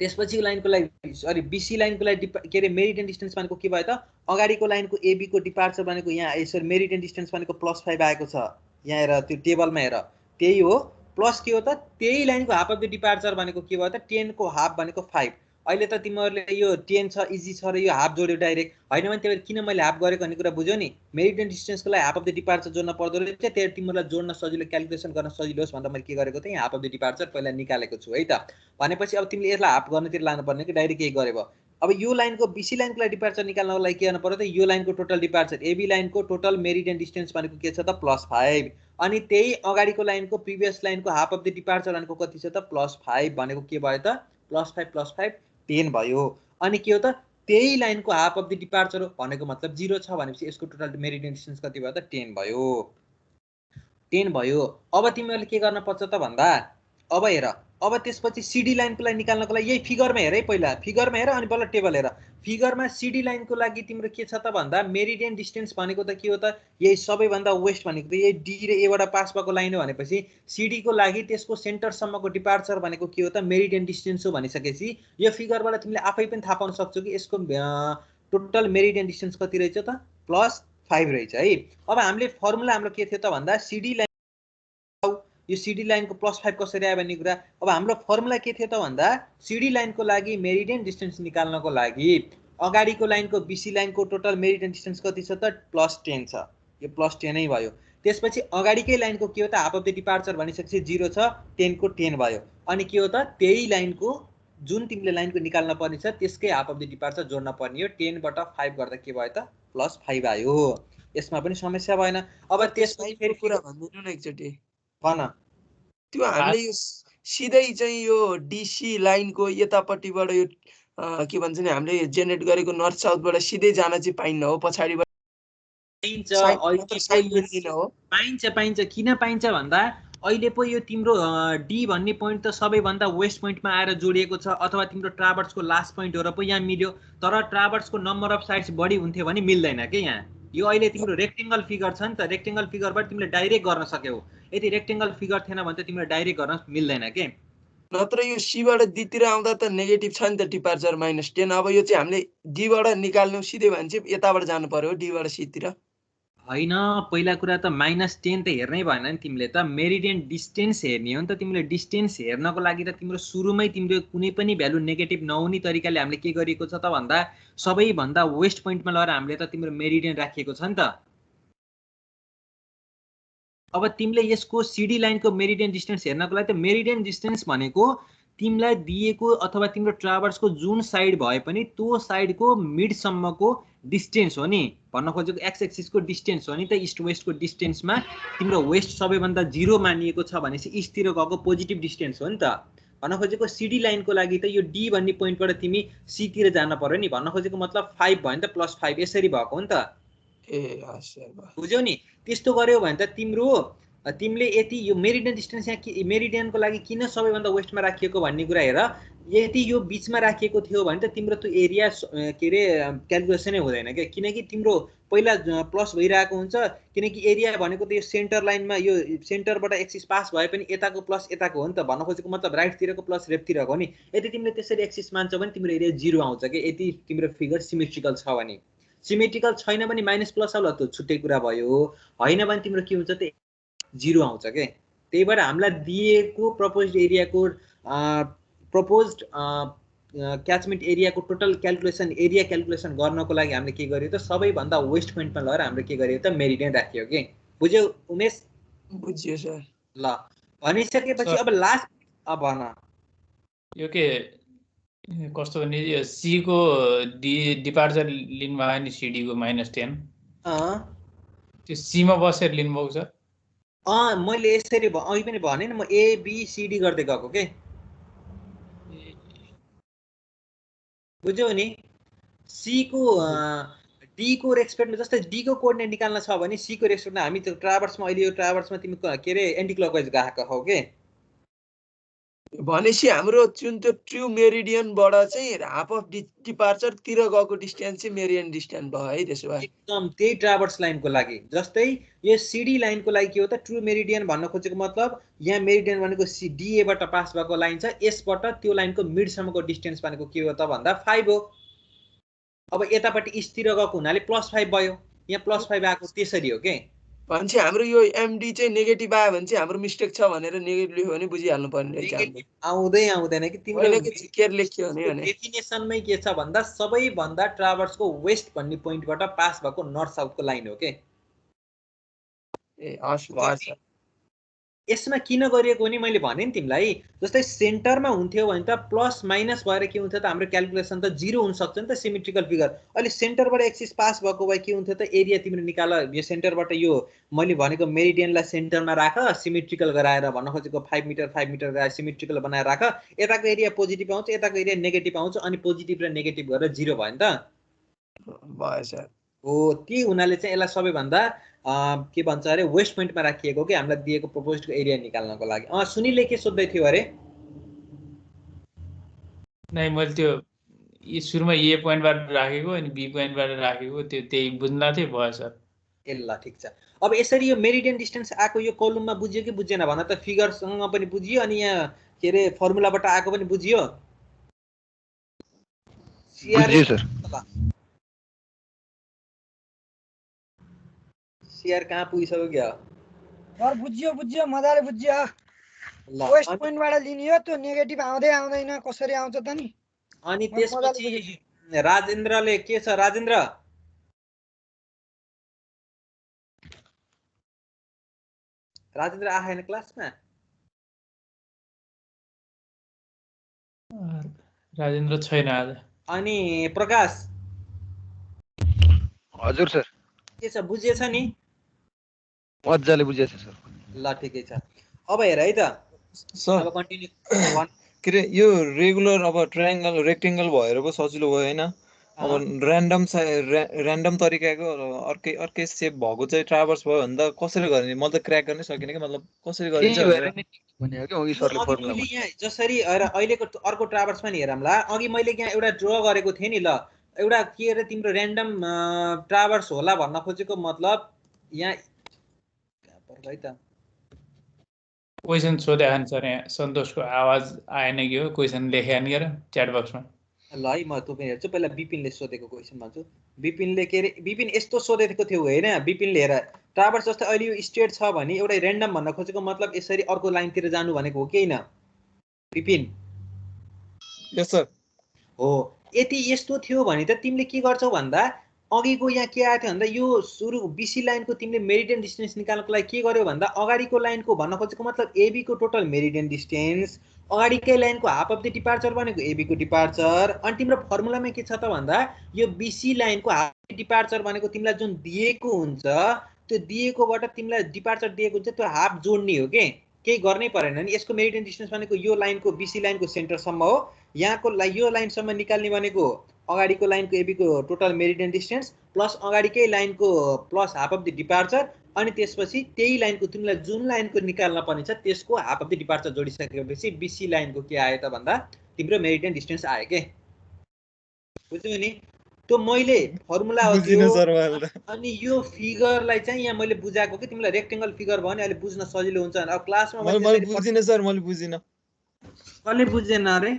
त्यसपछिको लाइनको लागि सरी बीसी लाइनको लागि के रे मेरिडियन डिस्टेन्स भनेको के भयो त अगाडिको लाइनको एबी को डिपार्चर भनेको यहाँ यसरी मेरिडियन डिस्टेन्स भनेको +5 आएको छ। यहाँ हेर त्यो टेबलमा हेर त्यही हो, प्लस के हो त त्यही लाइनको हाफ अफ द डिपार्चर भनेको के भयो त 10 को हाफ भनेको 5। अहिले त तिमीहरुले यो 10 छ इजी छ र यो हाफ जोड्यो डाइरेक्ट हैन भने त्यही किन मैले हाफ गरेको भन्ने कुरा बुझ्यौ नि। मेरिडियन डिस्टेन्सको लागि हाफ अफ द डिपार्चर जोड्न पर्दो रहेछ, त्यही तिमीहरुलाई जोड्न सजिलो क्याल्कुलेसन गर्न सजिलो होस् भनेर मैले के गरेको थिएँ हाफ अफ द डिपार्चर पहिला निकालेको छु है त। भनेपछि अब तिमीले यसलाई हाफ गर्नतिर लानु पर्ने कि डाइरेक्ट यही गरेको। अब यो लाइनको बीसी लाइनको लागि डिपार्चर निकाल्नको लागि के गर्नु पर्यो त यो लाइनको टोटल डिपार्चर एबी लाइनको टोटल मेरिडियन डिस्टेन्स भनेको के छ त +5 अनि त्यही अगाडिको लाइनको प्रिभियस लाइनको हाफ अफ द डिपार्चर भनेको कति छ त +5 भनेको के भयो त +5 +5 10 भयो। अनि के हो त त्यही लाइनको हाफ अफ द डिपार्चर हो भनेको मतलब 0 छ भनेपछि यसको टोटल मेरिडियन डिस्टेन्स कति भयो त 10 भयो। 10 भयो। अब तिमीहरुले के गर्न पर्छ त भन्दा अब हेर अब त्यसपछि सीडी लाइनको लागि निकाल्नको लागि यही फिगरमा हेर है, पहिला फिगरमा हेर अनि बल्ल टेबल हेर। फिगरमा सीडी लाइनको लागि तिम्रो के छ त भन्दा मेरिडियन डिस्टेन्स भनेको त के हो त यही सबैभन्दा वेस्ट भनेको त यही डी र ए बाट पास भएको लाइन हो भनेपछि सीडी को लागि त्यसको सेन्टरसम्मको डिपार्चर भनेको के हो त मेरिडियन डिस्टेन्स हो भनिसकेपछि यो फिगरबाट तिमीले आफै पनि थाहा पाउन सक्छौ कि यसको टोटल मेरिडियन डिस्टेन्स कति रहेछ त +5 रहेछ है। अब हामीले फर्मुला हाम्रो के थियो त भन्दा सीडी लाइन यो सीडी लाइनको +5 कसरी आयो भन्ने कुरा। अब हाम्रो फर्मुला के थियो त भन्दा सीडी लाइनको लागि मेरिडियन डिस्टेन्स निकाल्नको लागि अगाडिको लाइनको बीसी लाइनको टोटल मेरिडियन डिस्टेन्स कति छ त +10 छ, यो +10 नै भयो। त्यसपछि अगाडिकै लाइनको के हो त हाफ अफ द डिपार्चर भनिसकेपछि 0 छ 10 को 10 भयो। अनि के हो त त्यही लाइनको जुन तिमीले लाइनको निकाल्न पर्ने छ त्यसकै हाफ अफ द डिपार्चर जोड्न पर्ने हो। 10 बाट 5 गर्दा के भयो त +5 आयो, यसमा पनि समस्या भएन। अब त्यसपछि फेरि
कुरा भन्दिनु न एकचोटी
भन।
त्यो हामीले यो सिधै चाहिँ यो डीसी लाइनको यतापट्टिबाट यो के भन्छ नि हामीले जेनेरेट गरेको नर्थ साउथबाट सिधै जान चाहिँ पाइन्न हो, पछाडिबाट
पाइन्छ। किन पाइन्छ भन्दा अहिले पो यो तिम्रो डी भन्ने पोइन्ट त सबैभन्दा वेस्ट पोइन्टमा आएर जोडिएको छ अथवा तिम्रो ट्राभर्सको लास्ट पोइन्ट हो र पो यहाँ मिल्यो, तर ट्राभर्सको नम्बर अफ साइड्स बढी हुन्थ्यो भने मिल्दैन के यहाँ। यो अहिले तिम्रो रेक्टेंगल फिगर छ नि त, रेक्टेंगल फिगरबाट तिमीले डाइरेक्ट गर्न सक्यौ। यदि रेक्टेंगल फिगर थिएन भने त तिमीले डाइरेक्ट गर्न मिल्दैन के।
नत्र यो सीबाट डीतिर आउँदा त नेगेटिभ छ नि त डिपार्चर -10। अब यो चाहिँ हामीले डीबाट निकाल्नु सिधै भने चाहिँ यताबाट जानु पर्यो डीबाट सीतिर
हैन। पहिला कुरा त -10 त हेर्नै भएन नि तिमीले त मेरिडियन डिस्टेन्स हेर्ने हो नि त। तिमीले डिस्टेन्स हेर्नको लागि त तिम्रो सुरुमै तिम्रो कुनै पनि भ्यालु नेगेटिभ नहुने तरिकाले हामीले के गरिएको छ त भन्दा सबैभन्दा वेस्ट पोइन्टमा लगेर हामीले त तिम्रो मेरिडियन राखिएको छ नि त। अब तिमीले यसको सीडी लाइनको मेरिडियन डिस्टेन्स हेर्नको लागि त मेरिडियन डिस्टेन्स भनेको तिमीलाई दिएको अथवा तिम्रो ट्राभर्सको जुन साइड भए पनि त्यो साइडको मिडसम्मको डिस्टेन्स हो नि। भन्न खोजेको एक्स एक्सिसको डिस्टेन्स हो नि त, इस्ट वेस्टको डिस्टेन्समा तिम्रो वेस्ट सबैभन्दा 0 मानिएको छ भनेपछि इस्टतिर गएको पोजिटिभ डिस्टेन्स हो नि त। भन्न खोजेको सीडी लाइनको लागि त यो डी भन्ने पोइन्टबाट तिमी सी तिर जान पर्यो नि। भन्न खोजेको मतलब 5 भयो नि त, +5 यसरी भएको हो नि त।
ए हस्
बुझ्यौ नि। त्यस्तो गर्यो भने त तिमीले यति यो मेरिडियन डिस्टेन्स यहाँ मेरिडियनको लागि किन सबैभन्दा वेस्टमा राखिएको भन्ने कुरा हेर। यदि यो बीचमा राखिएको थियो भने त तिम्रो त्यो एरिया के रे क्याल्कुलेसनै हुँदैन क्या, किनकि तिम्रो पहिला प्लस भइरहेको हुन्छ। किनकि एरिया भनेको त यो सेन्टर लाइनमा यो सेन्टरबाट एक्सिस पास भए पनि यताको प्लस यताको हो नि त। भन्न खोजेको मतलब राइटतिरको प्लस लेफ्टतिरको हो नि। यदि तिमीले त्यसरी एक्सिस मान्छौ भने तिम्रो एरिया 0 आउँछ कि यदि तिम्रो फिगर सिमेट्रिकल छ भने। सिमेट्रिकल छैन भने -+ आउला, त्यो छुट्टै कुरा भयो। हैन भने तिम्रो के हुन्छ त 0 आउँछ के। त्यही भएर हामीलाई दिएको प्रपोज्ड एरियाको प्रपोज्ड क्याचमेन्ट एरियाको टोटल क्याल्कुलेसन एरिया क्याल्कुलेसन गर्नको लागि हामीले के गर्यो त सबैभन्दा वेस्ट पोइन्टमा लगेर हामीले के गर्यो त मेरिडियन राख्यो के। बुझ्यौ उमेश?
बुझ्यो सर।
ल भनिसकेपछि अब लास्ट अब भन
यो के कस्तो भने यो सी को डिपार्चर लिनु भयो नि सीडी को -10 त्यो सी मा बसेर लिनु भएको छ।
मैले यसरी अघि पनि भने नि म ए बी सी डी गर्दै गएको के। बुझ्यौ नि। सी को डी को रेस्पेक्टमा जस्तै डी को कोअर्डिनेट निकाल्न छ भने सी को रेस्पेक्टमा हामी त्यो ट्राभर्समा अहिले यो ट्राभर्समा तिमी के अरे एन्टी क्लकवाइज गएको हौ के
भनेपछि हाम्रो जुन त्यो ट्रु मेरिडियनबाट चाहिँ हाफ अफ डिपार्चर तिर गएको डिस्टेन्स चाहिँ मेरिडियन डिस्टेन्स भयो है त्यसो भए
एकदम त्यही ट्राभर्स लाइनको लागि जस्तै यो सिडी लाइनको लागि के हो त ट्रु मेरिडियन भन्न खोजेको मतलब यहाँ मेरिडियन भनेको डीएबाट पास भएको लाइन छ यसबाट त्यो लाइनको मिडसम्मको डिस्टेन्स भनेको के हो त भन्दा 5 हो अब यतापट्टि इस्टतिर गएको हुनाले +5 भयो यहाँ +5 आएको त्यसरी हो के
भन्छ हाम्रो यो एमडी चाहिँ नेगेटिभ आयो भने चाहिँ हाम्रो मिस्टेक छ भनेर नेगेटिभ लेख्यो भने बुझिहाल्नु पर्ने रहेछ
आउँदै आउँदैन कि तिम्रो
केयर लेख्यो भने
डेफिनेसनमै के छ भन्दा सबैभन्दा ट्राभर्सको वेस्ट भन्ने पोइन्टबाट पास भएको नर्थ साउथको लाइन हो के
ए हस् भन्छ
यसमा किन गरिएको भने मैले भने नि तिमीलाई जस्तै सेन्टरमा हुन्थ्यो भने त प्लस माइनस भएर के हुन्थ्यो त हाम्रो क्याल्कुलेसन त 0 हुन सक्छ नि त सिमेट्रिकल फिगर अहिले सेन्टरबाट एक्सिस पास भएको भए के हुन्थ्यो त एरिया तिम्रो निकाल यो सेन्टरबाट यो मैले भनेको मेरिडियनलाई सेन्टरमा राख सिमेट्रिकल गराएर भन्न खोजेको 5 मिटर गराएर सिमेट्रिकल बनाएर राख यताको एरिया पोजिटिभ आउँछ यताको एरिया नेगेटिभ आउँछ अनि पोजिटिभ र नेगेटिभ गरेर 0 भयो नि त
भयो सर
हो ती हुनाले चाहिँ यसलाई सबैभन्दा के भन्छ अरे वेस्ट पोइन्टमा राखिएको कि हामीलाई दिएको प्रपोज्डको एरिया निकाल्नको लागि सुनिलले के सोध्दै थियो अरे
नै मैले त्यो सुरुमा ए पोइन्टबाट राखेको अनि बी पोइन्टबाट राखेको त्यो त्यही बुझ्न थिए भयो सर
ए ल ठिक छ अब यसरी यो मेरिडियन डिस्टेन्स आएको यो कलममा बुझियो कि बुझेन भन त फिगरसँग पनि बुझियो अनि यहाँ के अरे फर्मुलाबाट आएको पनि बुझियो
बुझियो सर
सीआर कहाँ पुगिसक्यो क्या
सर बुझियो मजाले बुझियो वेस्ट पोइन्टबाट लिने हो त्यो नेगेटिभ आउँदै आउँदैन कसरी आउँछ त नि
अनि त्यसपछि राजेन्द्रले के छ राजेन्द्र आएन क्लासमा
राजेन्द्र छैन आज
अनि प्रकाश
हजुर सर
के छ बुझेछ नि
मजाले बुझेछ सर
ल ठिकै छ अब हेर है त
सर
अब कन्टिन्यू
के रे यो रेगुलर अब ट्रायंगल रेक्टेंगल भएर पो सजिलो भयो हैन अब र्यान्डम तरिकाको अर्कै सेप भएको चाहिँ ट्राभर्स भयो भने त कसरी गर्ने मैले त क्र्याक गर्नै सकिन कि मतलब कसरी गरिन्छ
भनेको के अघि सरले फर्मुला
यहाँ जसरी अहिलेको अर्को ट्राभर्समा नि हेरौँला अघि मैले यहाँ एउटा ड्र गरेको थिएँ नि ल एउटा के अरे तिम्रो र्यान्डम ट्राभर्स होला भन्न खोजेको मतलब यहाँ है त
क्वेसन सोधे सर यहाँ सन्तोषको आवाज आएन कि हो क्वेसन लेखे नि र च्याट बक्समा
ल है म तपाईँ हेर्छु पहिला बिपिनले सोधेको क्वेसन भन्छु बिपिनले के अरे बिपिन यस्तो सोधेको थियो होइन बिपिनले हेर ट्राभर्स जस्तै अहिले यो स्ट्रेट छ भने एउटा र्यान्डम भन्न खोजेको मतलब यसरी अर्को लाइनतिर जानु भनेको हो कि हैन बिपिन
यस सर
हो यति यस्तो थियो भने त तिमीले के गर्छौ भन्दा अघिको यहाँ के आएको थियो भन्दा यो सुरु बीसी लाइनको तिमीले मेरिडियन डिस्टेन्स निकाल्नको लागि के गर्यो भन्दा अगाडिको लाइनको भन्न खोजेको मतलब एबी को टोटल मेरिडियन डिस्टेन्स अगाडिकै लाइनको हाफ अफ द डिपार्चर भनेको एबी को डिपार्चर अनि तिम्रो फर्मुलामा के छ त भन्दा यो बीसी लाइनको हाफ अफ डिपार्चर भनेको तिमीलाई जुन दिएको हुन्छ त्यो दिएकोबाट तिमीलाई डिपार्चर दिएको हुन्छ त्यो हाफ जोड्ने हो के केही गर्नै परेन नि यसको मेरिडियन डिस्टेन्स भनेको यो लाइनको बीसी लाइनको सेन्टरसम्म हो यहाँको यो लाइनसम्म निकाल्ने भनेको अगाडिको लाइनको एबी को टोटल मेरिडियन डिस्टेन्स प्लस अगाडिकै लाइनको plus half of the departure अनि त्यसपछि त्यही लाइनको तिमीलाई जुन लाइनको निकाल्न पर्ने छ त्यसको हाफ अफ द डिपार्चर जोडिसकेपछि बीसी लाइनको के आयो त भन्दा तिम्रो मेरिडियन डिस्टेन्स आयो के बुझ्यौ नि त्यो मैले फर्मुला हो त्यो अनि यो फिगरलाई चाहिँ यहाँ मैले बुझाएको कि तिमीलाई रेक्टेंगल फिगर भयो नि अहिले बुझ्न सजिलो हुन्छ अब क्लासमा
मैले बुझिन सर मैले बुझिन
कसले बुझेन अरे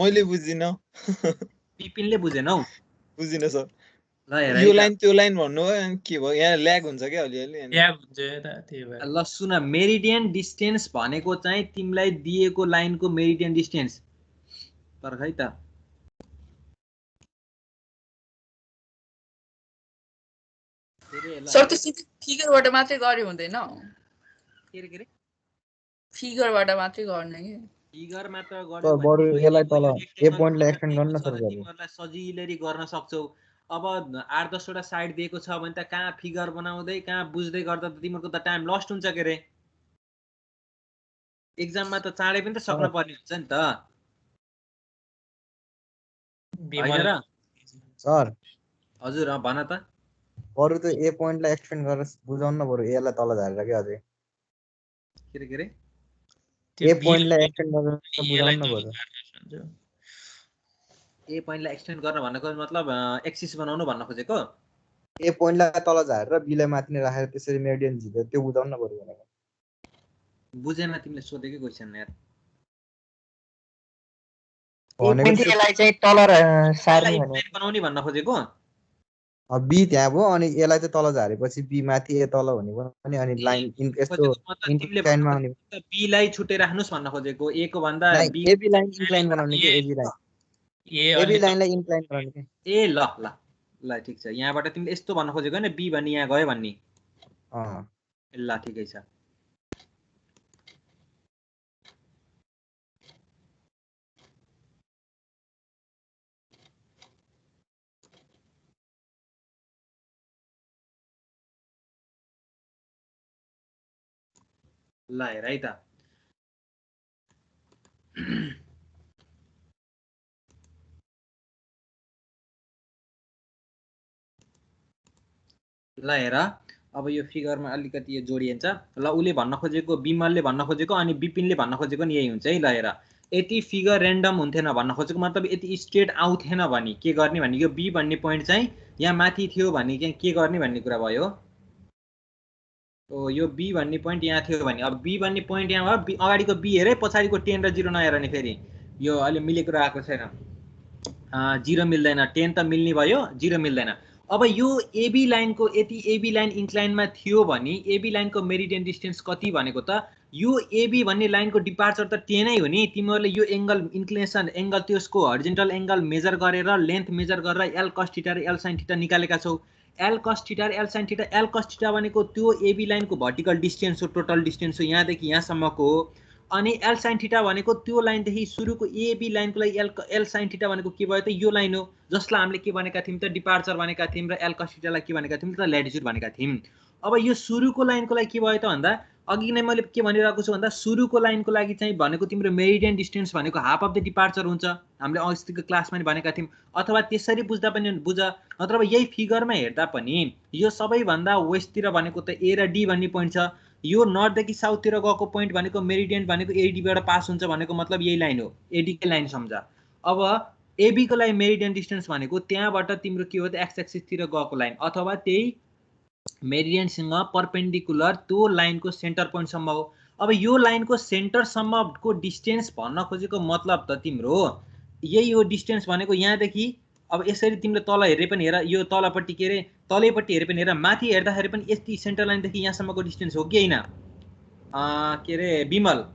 मैले बुझिन
बिपिनले बुझेन हौ
बुझिन सर
ल हेर
यो लाइन त्यो लाइन भन्नु हो के भयो यहाँ ल्याग हुन्छ के अलिअलि
ल्याग हुन्छ यता त्यही भएर
ल सुन मेरिडियन डिस्टेन्स भनेको चाहिँ तिमीलाई दिएको लाइनको मेरिडियन डिस्टेन्स पर है त
सर त्यो फिगरबाट मात्रै गर्यो हुँदैन
के
फिगरबाट मात्रै गर्ने के
फिगर मात्र
सर बरु यसलाई तल ए पोइन्टलाई एक्सटेन्ड गर्न सर
तिमीहरुलाई सजिलै गर्न सक्छौ अब 8-10 वटा साइड दिएको छ भने त कहाँ फिगर बनाउँदै कहाँ बुझ्दै गर्दा त तिमीहरुको त टाइम लस्ट हुन्छ के रे एक्जाममा त चाँडै पनि त सक्न पर्ने हुन्छ नि त
सर
हजुर भन त
बरु त ए पोइन्टलाई एक्सटेन्ड गरेर बुझाउन न बरु एलाई तल झारेर के अझै
के रे
ए पोइन्टलाई एक्सटेन्ड गरेर बुझाउन न बरु
ए पोइन्टलाई एक्सटेन्ड गर्न भन्नको मतलब एक्सिस बनाउनु भन्न खोजेको
ए पोइन्टलाई तल झारेर बीलाई माथि नै राखेर त्यसरी मेरिडियन झिक्यो त्यो बुझाउन न बरु भनेको
बुझेन तिमीले सोधेकै क्वेशन यार
भनेको
एलाई चाहिँ तल सार्ने भने
बनाउने भन्न खोजेको
बी त्यहाँ भयो अनि एलाई चाहिँ तल झारेपछि बी माथि ए तल हुने भयो अनि लाइन यस्तो इन्क्लाइनमा आउने
बी लाई छुटे राख्नुस् भन्न खोजेको ए को भन्दा बी
एबी लाइन इन्क्लाइन बनाउने के एबी लाइनलाई इन्क्लाइन बनाउने के
ए ल ल ल ठीक छ यहाँबाट तिमीले यस्तो भन्न खोजेको हैन बी भन्ने यहाँ गयो भन्ने ल ठिकै छ ल हेर है त ल हेर अब यो फिगरमा अलिकति यो जोडिन्छ ल उले भन्न खोजेको बिमलले भन्न खोजेको अनि बिपिनले भन्न खोजेको नि यही हुन्छ है ल हेर यति फिगर र्यान्डम हुन्थेन भन्न खोजेको मतलब यति स्ट्रेट आउँथेन भने के गर्ने भने यो बी भन्ने पोइन्ट चाहिँ यहाँ माथि थियो भने के गर्ने भन्ने कुरा भयो यो बी भन्ने पोइन्ट यहाँ थियो भने अब बी भन्ने पोइन्ट यहाँ भयो अगाडिको बी हेरे पछाडिको 10 र 0 नहेर नि फेरि यो अलि मिलेको आएको छैन 0 मिल्दैन 10 त मिल्ने भयो 0 मिल्दैन अब यो एबी लाइनको यति एबी लाइन इन्क्लाइनमा थियो भने एबी लाइनको मेरिडियन डिस्टेन्स कति भनेको त यो एबी भन्ने लाइनको डिपार्चर त 10 नै हो नि तिमीहरूले यो एंगल इन्क्लिनेसन एंगल त्यसको हरिजन्टल एंगल मेजर गरेर लेन्थ मेजर गरेर एल कस थीटा र एल साइन थीटा निकालेका छौ एल कस थीटा र L sine theta L cos theta भनेको त्यो एबी लाइनको भर्टिकल डिस्टेन्स हो टोटल डिस्टेन्स हो यहाँदेखि यहाँसम्मको अनि एल साइन थीटा भनेको त्यो लाइनदेखि सुरुको एबी लाइनको लागि एल साइन थीटा भनेको के भयो त यो लाइन हो जसलाई हामीले के भनेका थियौं त डिपार्चर भनेका थियौं र एल कस थीटालाई के भनेका थियौं त ल्याटिट्युड भनेका थियौं अब यो सुरुको लाइनको लागि के भयो त भन्दा अघि नै मैले के भनिरहेको छु भन्दा सुरुको लाइनको लागि चाहिँ भनेको तिम्रो मेरिडियन डिस्टेन्स भनेको हाफ अफ द डिपार्चर हुन्छ हामीले अस्तिको क्लासमा नि भनेका थियौं अथवा त्यसरी बुझ्दा पनि बुझ अथवा यही फिगरमा हेर्दा पनि यो सबैभन्दा वेस्टतिर भनेको त ए र डी भन्ने पोइन्ट छ यो नर्थदेखि साउथतिर गएको पोइन्ट भनेको मेरिडियन भनेको एडीबाट पास हुन्छ भनेको मतलब यही लाइन हो एडी कै लाइन सम्झ अब एबी को लागि मेरिडियन डिस्टेन्स भनेको त्यहाँबाट तिम्रो के हो त एक्स एक्सिस तिर गएको लाइन अथवा त्यही मेरिडियनसँग परपेन्डिकुलर त्यो लाइनको सेन्टर पोइन्ट सम्म हो अब यो लाइनको सेन्टर सम्मको डिस्टेन्स भन्न खोजेको मतलब त तिम्रो यही हो डिस्टेन्स भनेको यहाँदेखि अब यसरी तिमीले तल हेरे पनि हेर यो तलपट्टि के रे तलैपट्टि हेरे पनि हेर माथि हेर्दाखेरि पनि यति सेन्टर लाइनदेखि यहाँसम्मको डिस्टेन्स हो कि हैन के रे विमल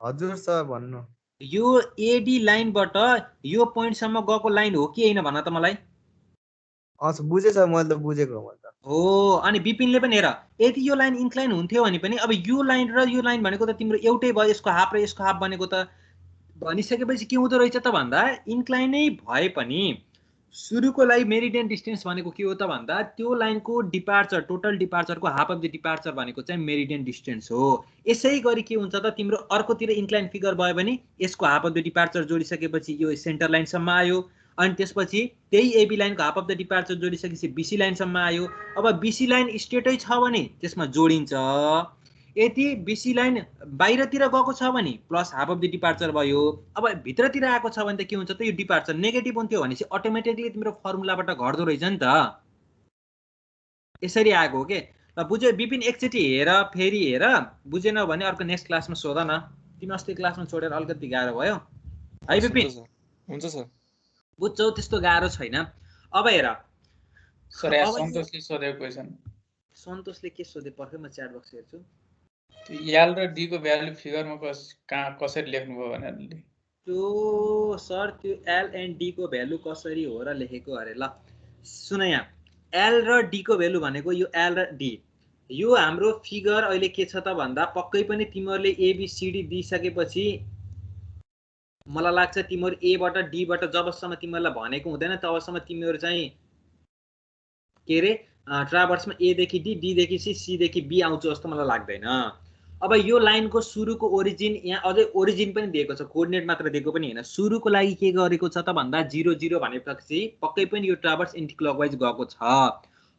हजुर सर भन्नु
यो एडी लाइनबाट यो पोइन्ट सम्म गएको लाइन हो कि हैन भन त मलाई
बुझे सर मैले त बुझेको
हो अनि बिपिनले पनि हेर यदि यो लाइन इन्क्लाइन हुन्थ्यो भने पनि अब यो लाइन र यो लाइन भनेको त तिम्रो एउटै भयो यसको हाफ र यसको हाफ भनेको त भनिसकेपछि के हुँदो रहेछ त भन्दा इन्क्लाइनै भए पनि सुरुको लागि मेरिडियन डिस्टेन्स भनेको के हो त भन्दा त्यो लाइनको डिपार्चर टोटल डिपार्चरको हाफ अफ द डिपार्चर भनेको चाहिँ मेरिडियन डिस्टेन्स हो यसै गरी के हुन्छ त तिम्रो अर्कोतिर इन्क्लाइन फिगर भयो भने यसको हाफ अफ द डिपार्चर जोडिसकेपछि यो सेन्टर लाइनसम्म आयो अनि त्यसपछि त्यही एबी लाइनको हाफ अफ द डिपार्चर जोडिसकेपछि बीसी लाइनसम्म आयो अब बीसी लाइन स्ट्रेटै छ भने त्यसमा जोडिन्छ यदि बीसी लाइन बाहिरतिर गएको छ भने plus half of the departure भयो अब भित्रतिर आएको छ भने त के हुन्छ त यो डिपार्चर नेगेटिभ हुन्थ्यो भनेपछि अटोमेटिकली तिम्रो फर्मुलाबाट घट्दो रहेछ नि त यसरी आएको हो के ल बुझ्यो बिपिन एकचोटि हेर फेरि हेर बुझेन भने अर्को नेक्स्ट क्लासमा सोध न तिमी अस्ति क्लासमा छोडेर अलिकति गाह्रो भयो है बिपिन
हुन्छ सर
बुझ्छौ त्यस्तो गाह्रो छैन अब हेर
सर सन्तोषले सोधेको क्वेशन
सन्तोषले के सोधे पर्खे म च्याट बक्स हेर्छु
एल र डी को भ्यालु फिगरमा कसरी लेख्नुभयो भनेर
त्यो सर त्यो एल एन्ड डी को भ्यालु कसरी हो र लेखेको अरे ल सुन यहाँ एल र डी को भ्यालु भनेको यो एल र डी यो हाम्रो फिगर अहिले के छ त भन्दा पक्कै पनि तिमीहरूले एबीसीडी दिइसकेपछि मलाई लाग्छ तिमीहरू ए बाट डी बाट जबसम्म तिमीहरूलाई भनेको हुँदैन तबसम्म तिमीहरू चाहिँ के रे ट्राभर्समा ए देखि डी डी देखि सी सी देखि बी आउँछ जस्तो मलाई लाग्दैन अब यो लाइनको सुरुको ओरिजिन यहाँ अझै ओरिजिन पनि दिएको छ, कोअर्डिनेट मात्र दिएको पनि हैन। सुरुको लागि के गरेको छ त भन्दा 0 0 भनेपछि पक्कै पनि यो ट्राभर्स एन्टी क्लकवाइज गएको छ।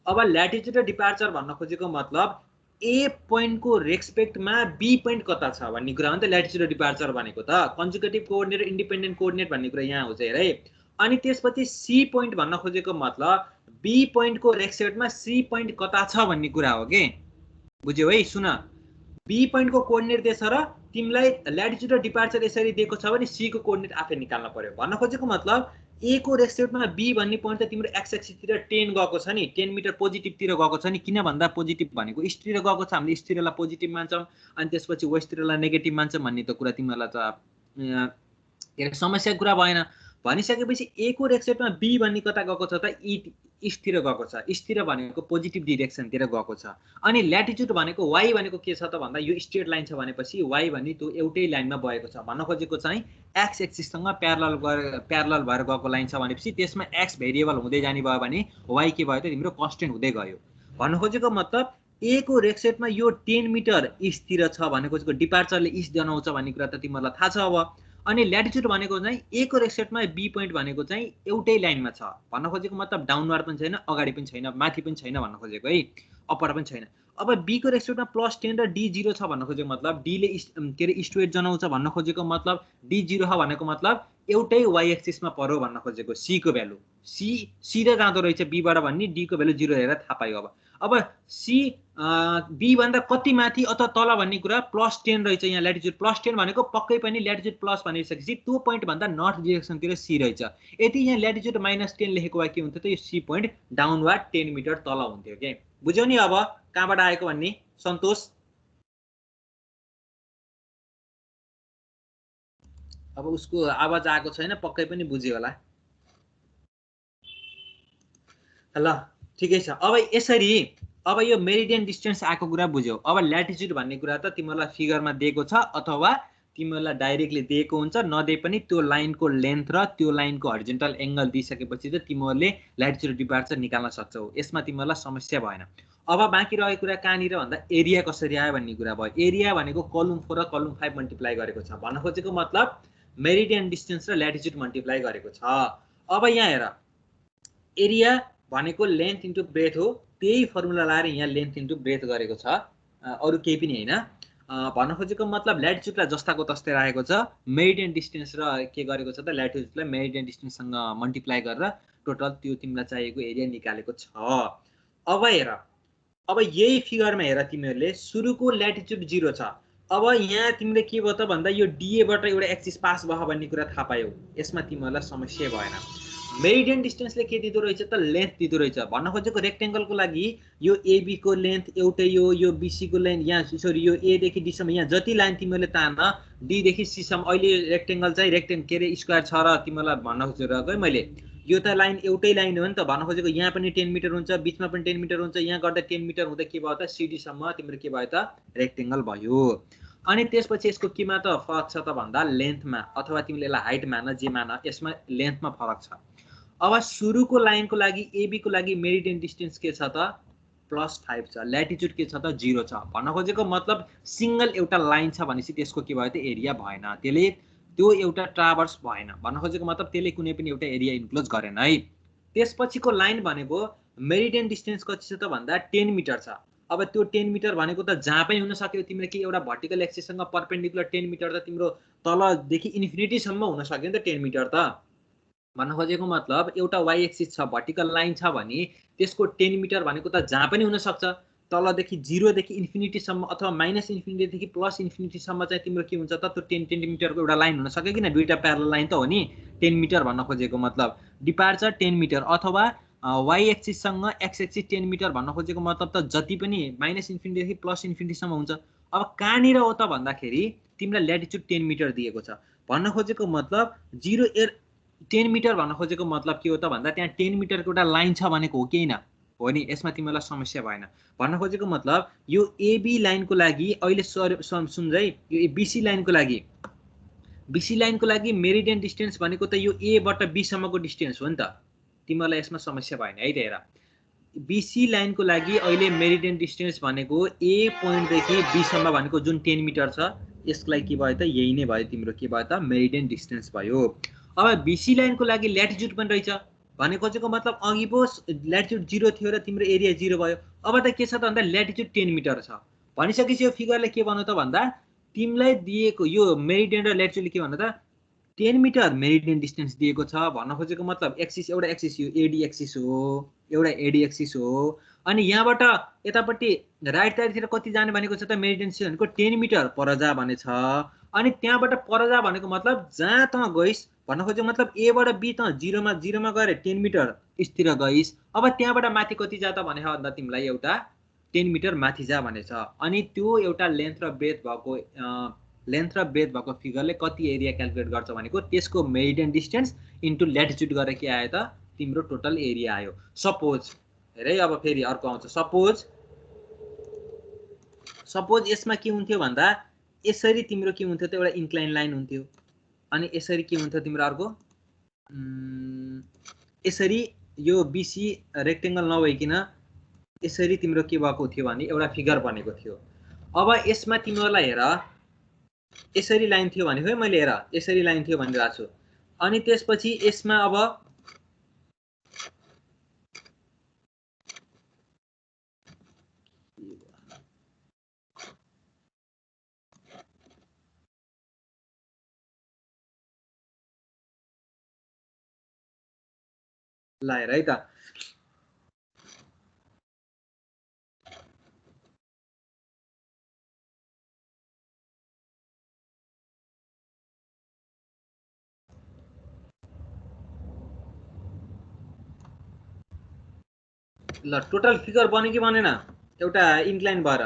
अब ल्याटिट्युड र डिपार्चर भन्न खोजेको मतलब ए पोइन्टको रेस्पेक्टमा बी पोइन्ट कता छ भन्ने कुरा हो नि त ल्याटिट्युड र डिपार्चर भनेको त। कन्जुगेटिभ कोअर्डिनेट र इन्डिपेन्डेन्ट कोअर्डिनेट भन्ने कुरा यहाँ हो चाहिँ है। अनि त्यसपछि सी पोइन्ट भन्न खोजेको मतलब बी पोइन्टको रेस्पेक्टमा सी पोइन्ट कता छ भन्ने कुरा हो के। बुझ्यौ है? सुन, बी पोइन्टको कोअर्डिनेट दिएछ र तिमीलाई ल्याटिट्युड र डिपार्चर यसरी दिएको छ भने सी को कोअर्डिनेट आफै निकाल्न पर्यो। भन्न खोजेको मतलब ए को रेस्पेक्टमा बी भन्ने पोइन्ट त तिम्रो एक्स एक्सिसतिर 10 गएको छ नि, 10 मिटर पोजिटिभतिर गएको छ नि। किन भन्दा पोजिटिभ भनेको इस्टतिर गएको छ, हामीले इस्टतिरलाई पोजिटिभ मान्छौँ अनि त्यसपछि वेस्टतिरलाई नेगेटिभ मान्छौँ भन्ने त कुरा तिमीहरूलाई त के अरे समस्याको कुरा भएन। भनिसकेपछि ए को रेस्पेक्टमा बी भन्ने कता गएको छ त इस्टतिर गएको छ। इस्टतिर भनेको पोजिटिभ डिरेक्सनतिर गएको छ। अनि ल्याटिट्युड भनेको वाई भनेको के छ त भन्दा यो स्ट्रेट लाइन छ भनेपछि वाई भन्ने त्यो एउटै लाइनमा बगेको छ। भन्न खोजेको चाहिँ एक्स एक्सिससँग प्यारलल भएर गएको लाइन छ भनेपछि त्यसमा एक्स भेरिएबल हुँदै जाने भयो भने वाई के भयो त तिम्रो कन्स्टेन्ट हुँदै गयो। भन्न खोजेको मतलब ए को रेस्पेक्टमा यो 10 मिटर इस्टतिर छ भनेको चाहिँ डिपार्चरले इस्ट जनाउँछ भन्ने कुरा त तिमीहरूलाई थाहा छ। अब अनि ल्याटिट्युड भनेको चाहिँ ए को रेस्पेक्टमा बी पोइन्ट भनेको चाहिँ एउटै लाइनमा छ। भन्न खोजेको मतलब डाउनवार्ड पनि छैन, अगाडि पनि छैन, माथि पनि छैन भन्न खोजेको है, अप्पर पनि छैन। अब बी को रेस्पेक्टमा +10 र डी 0 छ भन्न खोजेको मतलब डी ले के अरे इस्ट वेस्ट जनाउँछ भन्न खोजेको मतलब डी 0 ह भनेको मतलब एउटै वाई एक्सिसमा पर्यो भन्न खोजेको। सी को भ्यालु सी सिधै जाँदो रहेछ बी बाट भन्ने, डी को भ्यालु 0 हेरेर थाहा पायो। अब सी बी भन्दा कति माथि अथवा तल भन्ने कुरा +10 रहेछ यहाँ। ल्याटिट्युड +10 भनेको पक्कै पनि ल्याटिट्युड प्लस भनिसकेपछि त्यो पोइन्ट भन्दा नर्थ डिरेक्सनतिर सी रहेछ। यदि यहाँ ल्याटिट्युड -10 लेखेको भए के हुन्थ्यो त यो सी पोइन्ट डाउनवार्ड 10 मिटर तल हुन्थ्यो के। बुझ्यौ नि अब कहाँबाट आएको भन्ने? सन्तोष अब उसको आवाज आएको छैन, पक्कै पनि बुझ्यो होला। ल ठिकै छ। अब यसरी अब यो मेरिडियन डिस्टेन्स आएको कुरा बुझ्यौ। अब ल्याटिट्युड भन्ने कुरा त तिमीहरूलाई फिगरमा दिएको छ अथवा तिमीहरूलाई डाइरेक्टली दिएको हुन्छ, नदिए पनि त्यो लाइनको लेन्थ र त्यो लाइनको हरिजन्टल एंगल दिइसकेपछि त तिमीहरूले ल्याटिट्युड डिपार्चर निकाल्न सक्छौ। यसमा तिमीहरूलाई समस्या भएन। अब बाँकी रहेको कुरा कहाँनिर भन्दा एरिया कसरी आयो भन्ने कुरा भयो। एरिया भनेको कलम 4 र कलम 5 मल्टिप्लाई गरेको छ। भन्न खोजेको मतलब मेरिडियन डिस्टेन्स र ल्याटिट्युड मल्टिप्लाई गरेको छ। अब यहाँ हेर, एरिया भनेको लेन्थ इन्टु ब्रेथ हो, त्यही फर्मुला लाएर यहाँ लेन्थ इन्टु ब्रेथ गरेको छ, अरु केही पनि हैन। भन्न खोजेको मतलब ल्याटिट्युडलाई जस्ताको तस्तै राखेको छ, मेरिडियन डिस्टेन्स र के गरेको छ त ल्याटिट्युडलाई मेरिडियन डिस्टेन्ससँग मल्टिप्लाई गरेर टोटल त्यो तिमीलाई चाहिएको एरिया निकालेको छ। अब हेर, अब यही फिगरमा हेर तिमीहरूले सुरुको ल्याटिट्युड 0 छ। अब यहाँ तिमीले के भयो त भन्दा यो डीए बाट एउटा एक्सिस पास भयो भन्ने कुरा थाहा पायौ। यसमा तिमीहरूलाई समस्या भएन। मेरिडियन डिस्टेन्सले के दिँदो रहेछ त लेन्थ दिँदो रहेछ। भन्न खोजेको रेक्टेंगलको लागि यो एबी को लेन्थ एउटै हो, यो बीसी को लेन्थ यहाँ सरी यो ए देखि डी सम्म यहाँ जति लाइन तिमीले तान डी देखि सी सम्म। अहिले रेक्टेंगल चाहिँ के रे स्क्वायर छ र तिमीलाई भन्न खोजेको मैले यो त लाइन एउटै लाइन हो नि त। भन्न खोजेको यहाँ पनि 10 मिटर हुन्छ, बीचमा पनि 10 मिटर हुन्छ, यहाँ गर्दा 10 मिटर हुँदा के भयो त सीडी सम्म तिम्रो के भयो त रेक्टेंगल भयो। अनि त्यसपछि यसको केमा त फरक छ त भन्दा लेन्थमा, अथवा तिमीले यसलाई हाइट मान जे मान, यसमा लेन्थमा फरक छ। अब सुरुको लाइनको लागि एबी को लागि मेरिडियन डिस्टेन्स के छ त +5 छ, ल्याटिट्युड के छ त 0 छ। भन्न खोजेको मतलब सिंगल एउटा लाइन छ भनेपछि त्यसको के भयो त एरिया भएन, त्यसले त्यो एउटा ट्राभर्स भएन। भन्न खोजेको मतलब त्यसले कुनै पनि एउटा एरिया इन्क्लोज गरेन है। त्यसपछिको लाइन भनेको मेरिडियन डिस्टेन्स कति छ त भन्दा 10 मिटर छ। अब त्यो 10 मिटर भनेको त जहाँ पनि हुन सक्यो, तिम्रो के एउटा भर्टिकल एक्सिससँग परपेन्डिकुलर 10 मिटर त तिम्रो तलदेखि इन्फिनिटी सम्म हुन सक्यो नि त 10 मिटर त। भन्न खोजेको मतलब एउटा वाई एक्सिस छ, भर्टिकल लाइन छ भने त्यसको 10 मिटर भनेको त जहाँ पनि हुन सक्छ, तलदेखि 0 देखि इन्फिनिटी सम्म अथवा -इन्फिनिटी देखि +इन्फिनिटी सम्म चाहिँ तिम्रो के हुन्छ त त्यो 10 मिटरको एउटा लाइन हुन सक्यो। किन दुईटा प्यारलल लाइन त हो नि 10 मिटर। भन्न खोजेको मतलब डिपार्चर 10 मिटर अथवा वाई एक्सिससँग एक्स एक्सिस 10 मिटर। भन्न खोजेको मतलब त जति पनि -इन्फिनिटी देखि +इन्फिनिटी सम्म हुन्छ। अब कहाँनिर हो त भन्दाखेरि तिमीलाई ल्याटिट्युड 10 मिटर दिएको छ। भन्न खोजेको मतलब 10 मिटर भन्न खोजेको मतलब के हो त भन्दा त्यहाँ 10 मिटरको एउटा लाइन छ भनेको हो कि हैन? हो नि। यसमा तिमीलाई समस्या भएन। भन्न खोजेको मतलब यो एबी लाइनको लागि अहिले सुन्दै यो बीसी लाइनको लागि मेरिडियन डिस्टेन्स भनेको त यो ए बाट बी सम्मको डिस्टेन्स हो नि त। तिमीलाई यसमा समस्या भएन है। त हेर
बीसी लाइनको लागि अहिले मेरिडियन डिस्टेन्स भनेको ए पोइन्टदेखि बी सम्म भनेको जुन 10 मिटर छ यसलाई के भयो त यही नै भयो तिम्रो के भयो त मेरिडियन डिस्टेन्स भयो। अब बीसी लाइनको लागि ल्याटिट्युड पनि रहेछ भने खोजेको मतलब अघि पो ल्याटिट्युड 0 थियो र तिम्रो एरिया 0 भयो। अब त के छ त भन्दा ल्याटिट्युड 10 मिटर छ भनिसकेपछि यो फिगरले के भन्नु त भन्दा तिमीलाई दिएको यो मेरिडियन र ल्याटिट्युडले के भन्नु त 10 मिटर मेरिडियन डिस्टेन्स दिएको छ भन्न खोजेको मतलब एक्सिस एउटा एक्सिस यो एडी एक्सिस हो एउटा एडी एक्सिस हो अनि यहाँबाट यतापट्टि राइट साइडतिर कति जाने भनेको छ त मेरिडियन डिस्टेन्स भनेको 10 मिटर पर जा भनेछ अनि त्यहाँबाट पर जा भनेको मतलब जहाँ त गइस भन्न खोजेको मतलब ए बाट बी त 0 मा गएर 10 मिटर स्थिर गइस। अब त्यहाँबाट माथि कति जा त भने भन्दा तिमीलाई एउटा 10 मिटर माथि जा भनेछ अनि त्यो एउटा लेन्थ र ब्रेथ भएको फिगरले कति एरिया क्याल्कुलेट गर्छ भनेको त्यसको मेरिडियन डिस्टेन्स इन्टु ल्याटिट्युड गरेर के आयो त तिम्रो टोटल एरिया आयो। सपोज हेर है अब फेरि अर्को आउँछ सपोज यसमा के हुन्थ्यो भन्दा यसरी तिम्रो के हुन्थ्यो त एउटा इन्क्लाइन लाइन हुन्थ्यो अनि यसरी के हुन्थ्यो तिम्रो अर्को यसरी यो बीसी रेक्टेंगल नभइकिन यसरी तिम्रो के भएको थियो भने एउटा फिगर बनेको थियो। अब यसमा तिमीहरुलाई हेर यसरी लाइन थियो भने है मैले हेर यसरी लाइन थियो भनिरहेको छु अनि त्यसपछि यसमा अब ल हेर है त ल टोटल फिगर बन्यो कि बनेन एउटा इन्क्लाइन भएर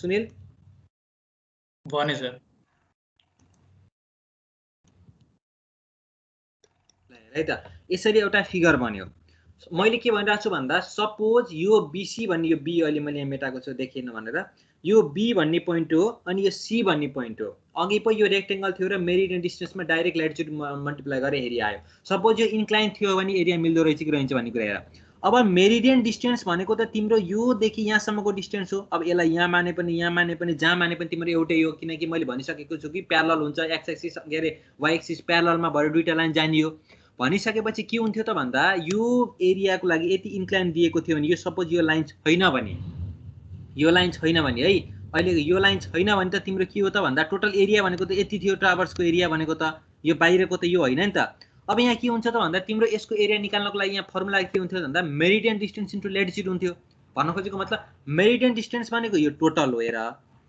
सुनिल
बने सर
है त यसरी एउटा फिगर बन्यो। मैले के भनिरहेको छु भन्दा सपोज यो बीसी भन्ने यो बी अहिले मैले यहाँ मेटाएको छु देखिएन भनेर यो बी भन्ने पोइन्ट हो अनि यो सी भन्ने पोइन्ट हो अघि पो यो रेक्टेंगल थियो र मेरिडियन डिस्टेन्समा डाइरेक्ट ल्याटिट्युड मल्टिप्लाई गरेर एरिया आयो। सपोज यो इन्क्लाइन थियो भने एरिया मिल्दो रहेछ कि रहन्छ भन्ने कुरा हेर। अब मेरिडियन डिस्टेन्स भनेको त तिम्रो यो देखि यहाँसम्मको डिस्टेन्स हो। अब यसलाई यहाँ माने पनि जहाँ माने पनि तिम्रो एउटै हो किनकि मैले भनिसकेको छु कि प्यारलल हुन्छ एक्स एक्सिस के अरे वाइ एक्सिस प्यारललमा भएर दुईटा लाइन जानियो भनिसकेपछि के हुन्थ्यो त भन्दा यो एरियाको लागि यति इन्क्लाइन दिएको थियो भने यो सपोज यो लाइन छैन भने है अहिले यो लाइन छैन भने त तिम्रो के हो त भन्दा टोटल एरिया भनेको त यति थियो ट्राभर्सको एरिया भनेको त यो बाहिरको त यो होइन नि त। अब यहाँ के हुन्छ त भन्दा तिम्रो यसको एरिया निकाल्नको लागि यहाँ फर्मुला के हुन्थ्यो भन्दा मेरिडियन डिस्टेन्स इन्टु ल्याटिट्युड हुन्थ्यो। भन्न खोजेको मतलब मेरिडियन डिस्टेन्स भनेको यो टोटल हो हेर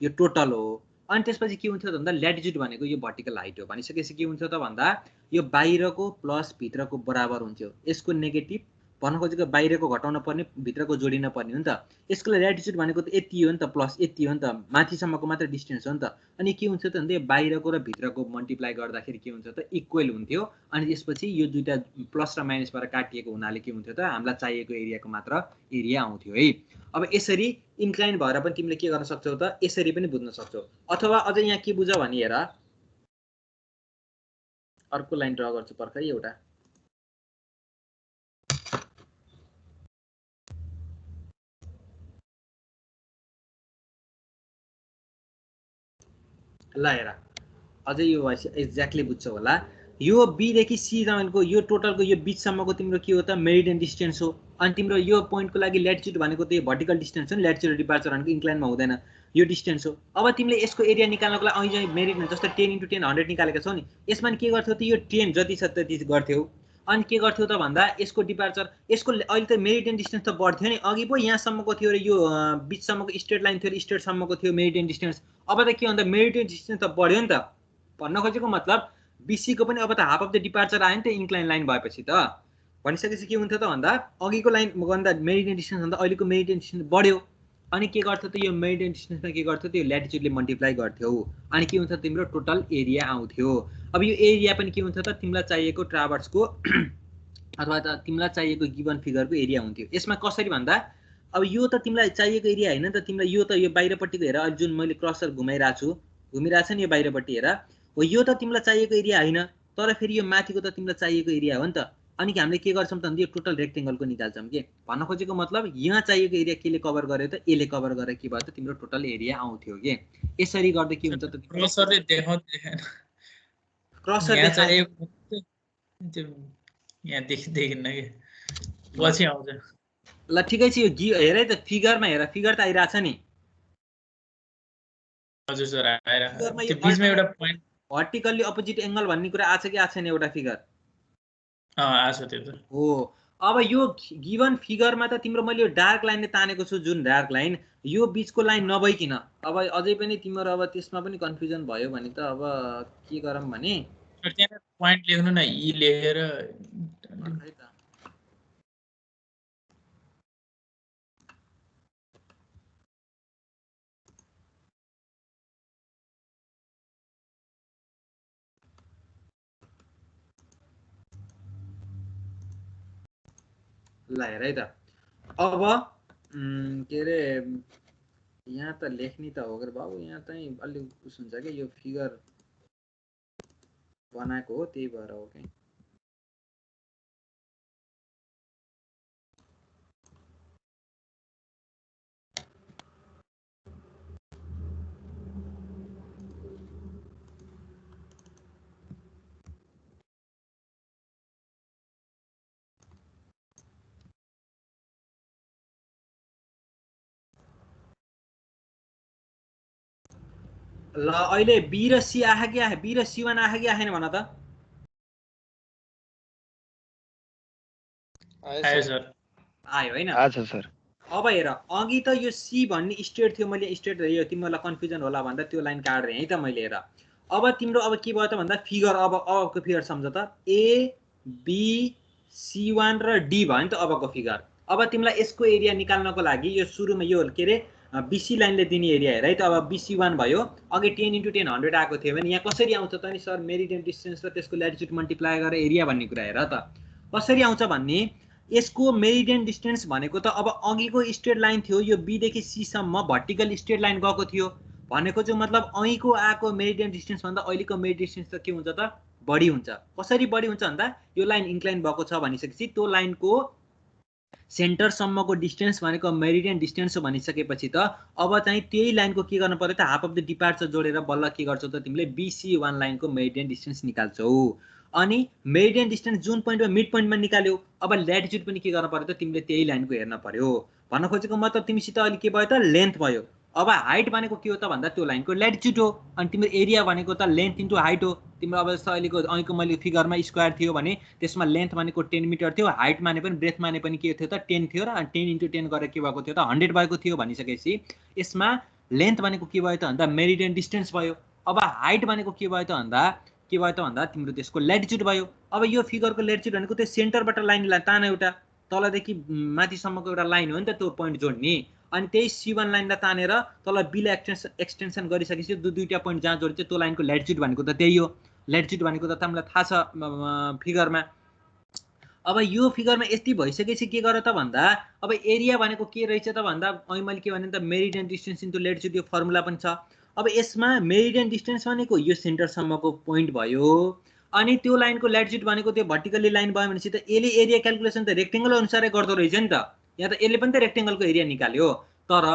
यो टोटल हो अनि त्यसपछि के हुन्थ्यो भन्दा ल्याटिट्युड भनेको यो भर्टिकल हाइट हो भनिसकेपछि के हुन्थ्यो त भन्दा यो बाहिरको प्लस भित्रको बराबर हुन्थ्यो। यसको नेगेटिभ भन्न खोजेको बाहिरको घटाउन पर्ने भित्रको जोडिन पर्ने हो नि त। यसको ल्याटिट्युड भनेको त यति हो नि त प्लस यति हो नि त माथिसम्मको मात्र डिस्टेन्स हो नि त अनि के हुन्छ त भन्दा बाहिरको र भित्रको मल्टिप्लाई गर्दाखेरि के हुन्छ त इक्वल हुन्थ्यो अनि त्यसपछि यो दुईटा प्लस र माइनसबाट काटिएको हुनाले के हुन्थ्यो त हामीलाई चाहिएको एरियाको मात्र एरिया आउँथ्यो है। अब यसरी इन्क्लाइन भएर पनि तिमीले के गर्न सक्छौ त यसरी पनि बुझ्न सक्छौ अथवा अझ यहाँ के बुझ भने हेर अर्को लाइन ड्रा गर्छु पर्खै एउटा ल हेर अझै यो एक्ज्याक्टली बुझ्छौ होला। यो बी देखि सी तपाईँको यो टोटलको यो बीचसम्मको तिम्रो के हो त मेरिडियन डिस्टेन्स हो अनि तिम्रो यो पोइन्टको लागि ल्याटिट्युड भनेको त यो भर्टिकल डिस्टेन्स हो नि ल्याटिट्युड डिपार्चर भनेको इन्क्लाइनमा हुँदैन यो डिस्टेन्स हो। अब तिमीले यसको एरिया निकाल्नको लागि अहिले मेरिडियन जस्तो 10 × 10 100 निकालेका छौ नि यसमा के गर्थ्यौ त यो 10 जति छ त्यति गर्थ्यौ अनि के गर्थ्यौ त भन्दा यसको डिपार्चर यसको अहिले त मेरिडियन डिस्टेन्स त बढ्थ्यो नि अघि पो यहाँसम्मको थियो र यो बीचसम्मको स्ट्रेट लाइन थियो र स्ट्रेटसम्मको थियो मेरिडियन डिस्टेन्स अब त के भन्दा मेरिडियन डिस्टेन्स त बढ्यो नि त। भन्न खोजेको मतलब बीसी को पनि अब त हाफ अफ द डिपार्चर आयो नि त इन्क्लाइन लाइन भएपछि त भनिसकेपछि के हुन्थ्यो त भन्दा अघिको लाइन भन्दा मेरिडियन डिस्टेन्स भन्दा अहिलेको मेरिडियन डिस्टेन्स बढ्यो अनि के गर्थ्यो त यो मेरिडियन डिस्टेन्समा के गर्थ्यो त यो ल्याटिट्युडले मल्टिप्लाई गर्थ्यौ अनि के हुन्छ तिम्रो टोटल एरिया आउँथ्यो। अब यो एरिया पनि के हुन्छ त तिमीलाई चाहिएको ट्राभर्सको अथवा त तिमीलाई चाहिएको गिवन फिगरको एरिया हुन्थ्यो। यसमा कसरी भन्दा अब यो त तिमीलाई चाहिएको एरिया होइन त तिमीलाई यो त यो बाहिरपट्टिको हेर अहिले जुन मैले क्रसर घुमाइरहेको छु नि यो बाहिरपट्टि हेर हो यो त तिमीलाई चाहिएको एरिया होइन तर फेरि यो माथिको त तिमीलाई चाहिएको एरिया हो नि त। अनि कि हामीले के गर्छौँ त यो टोटल रेक्टेङ्गलको निकाल्छौँ के। भन्न खोजेको मतलब यहाँ चाहिएको एरिया केले कभर गर्यो त यसले कभर गरेर के भयो त तिम्रो टोटल एरिया आउँथ्यो के। यसरी गर्दा के हुन्छ त
क्रसरले देखाउँदैन
क्रसर
यहाँ चाहिएको यहाँ देखिन्न के पछि आउँछ।
ल ठिकै छ यो हेर है त फिगरमा हेर फिगर त आइरहेछ नि।
हजुर सर आएर त्यो बीचमा एउटा पोइन्ट
भर्टिकल्ली अपोजिट एंगल भन्ने कुरा आछ कि आछ नि एउटा फिगर
आछ त्यो त
हो। अब यो गिवन फिगरमा त तिम्रो मैले यो डार्क लाइनले तानेको छु जुन डार्क लाइन यो बीचको लाइन नभइकिन अब अझै पनि तिम्रो अब त्यसमा पनि कन्फ्युजन भयो भने त अब के गरौँ भने
त्यहाँ पोइन्ट लेख्नु न ई लेखेर
ल हेर है त। अब के अरे यहाँ त लेख्ने त हो बाबु यहाँ चाहिँ अलिक उस हुन्छ कि यो फिगर बनाएको हो त्यही भएर हो कि। ल अहिले बी र सी आए कि आए बी र सी1 आए कि आएन भन त।
आयो सर
आयो हैन
अच्छा सर।
अब हेर अघि त यो सी भन्ने स्ट्रेट थियो मैले स्ट्रेट यो तिमीलाई कन्फ्युजन होला भन्दा त्यो लाइन काट्दै है त मैले हेर। अब तिम्रो अब के भयो त भन्दा फिगर अबको फिगर सम्झ त ए बी सी1 र डी भयो नि त अबको फिगर। अब तिमीलाई यसको एरिया निकाल्नको लागि यो सुरुमा यो के अरे बीसी लाइनले दिने एरिया हेर है त। अब बीसी1 भयो अघि 10 × 10 100 आएको थियो भने यहाँ कसरी आउँछ त नि सर मेरिडियन डिस्टेन्स र त्यसको ल्याटिट्युड मल्टिप्लाई गरेर एरिया भन्ने कुरा हेर त कसरी आउँछ भन्ने यसको मेरिडियन डिस्टेन्स भनेको त अब अघिको स्ट्रेट लाइन थियो यो बी देखि सी सम्म भर्टिकल स्ट्रेट लाइन गएको थियो भनेको चाहिँ मतलब अघिको आएको मेरिडियन डिस्टेन्स भन्दा अहिलेको मेरिडियन डिस्टेन्स त के हुन्छ त बढी हुन्छ। कसरी बढी हुन्छ भन्दा यो लाइन इन्क्लाइन भएको छ भनिसकेपछि त्यो लाइनको सेन्टर सम्मको डिस्टेन्स भनेको मेरिडियन डिस्टेन्स हो भनिसकेपछि त अब चाहिँ त्यही लाइनको के गर्नु पर्यो त हाफ अफ द डिपार्चर जोडेर बल्ल के गर्छौ त तिमीले BC1 लाइनको मेरिडियन डिस्टेन्स निकाल्छौ। अनि मेरिडियन डिस्टेन्स जुन पोइन्टमा मिड पोइन्टमा निकाल्यौ अब ल्याटिट्युड पनि के गर्न पर्यो त तिमीले त्यही लाइनको हेर्न पर्यो। भन्न खोजेको मतलब तिमीसित अहिले के भयो त लेन्थ भयो। अब हाइट भनेको के हो त भन्दा त्यो लाइनको ल्याटिट्युड हो अनि तिम्रो एरिया भनेको त लेन्थ इन्टु हाइट हो। तिम्रो अब जस्तो अहिलेको मैले फिगरमा स्क्वायर थियो भने त्यसमा लेन्थ भनेको 10 मिटर थियो हाइट माने पनि ब्रेथ माने पनि के थियो त 10 थियो र 10 × 10 गरेर के भएको थियो त 100 भएको थियो भनिसकेपछि यसमा लेन्थ भनेको के भयो त भन्दा मेरिडियन डिस्टेन्स भयो। अब हाइट भनेको के भयो त भन्दा तिम्रो त्यसको ल्याटिट्युड भयो। अब यो फिगरको ल्याटिट्युड भनेको त्यो सेन्टरबाट लाइन तान एउटा तलदेखि माथिसम्मको एउटा लाइन हो नि त त्यो पोइन्ट जोड्ने अनि त्यही C1 लाइनलाई तानेर तल बीलाई एक्सटेन्सन गरिसकेपछि दुईटा पोइन्ट जहाँ जोडिन्छ त्यो लाइनको ल्याटिट्युड भनेको त त्यही हो। ल्याटिट्युड भनेको त तिमीलाई थाहा छ फिगरमा। अब यो फिगरमा यति भइसकेपछि के गर त भन्दा अब एरिया भनेको के रहेछ त भन्दा अहिले मैले के भने त मेरिडियन डिस्टेन्स इन्टु ल्याटिट्युड यो फर्मुला पनि छ। अब यसमा मेरिडियन डिस्टेन्स भनेको यो सेन्टरसम्मको पोइन्ट भयो अनि त्यो लाइनको ल्याटिट्युड भनेको त्यो भर्टिकल्ली लाइन भयो भनेपछि त यसले एरिया क्याल्कुलेसन त रेक्टेङ्गल अनुसारै गर्दो रहेछ नि त। यहाँ त यसले पनि त रेक्टेङ्गलको एरिया निकाल्यो तर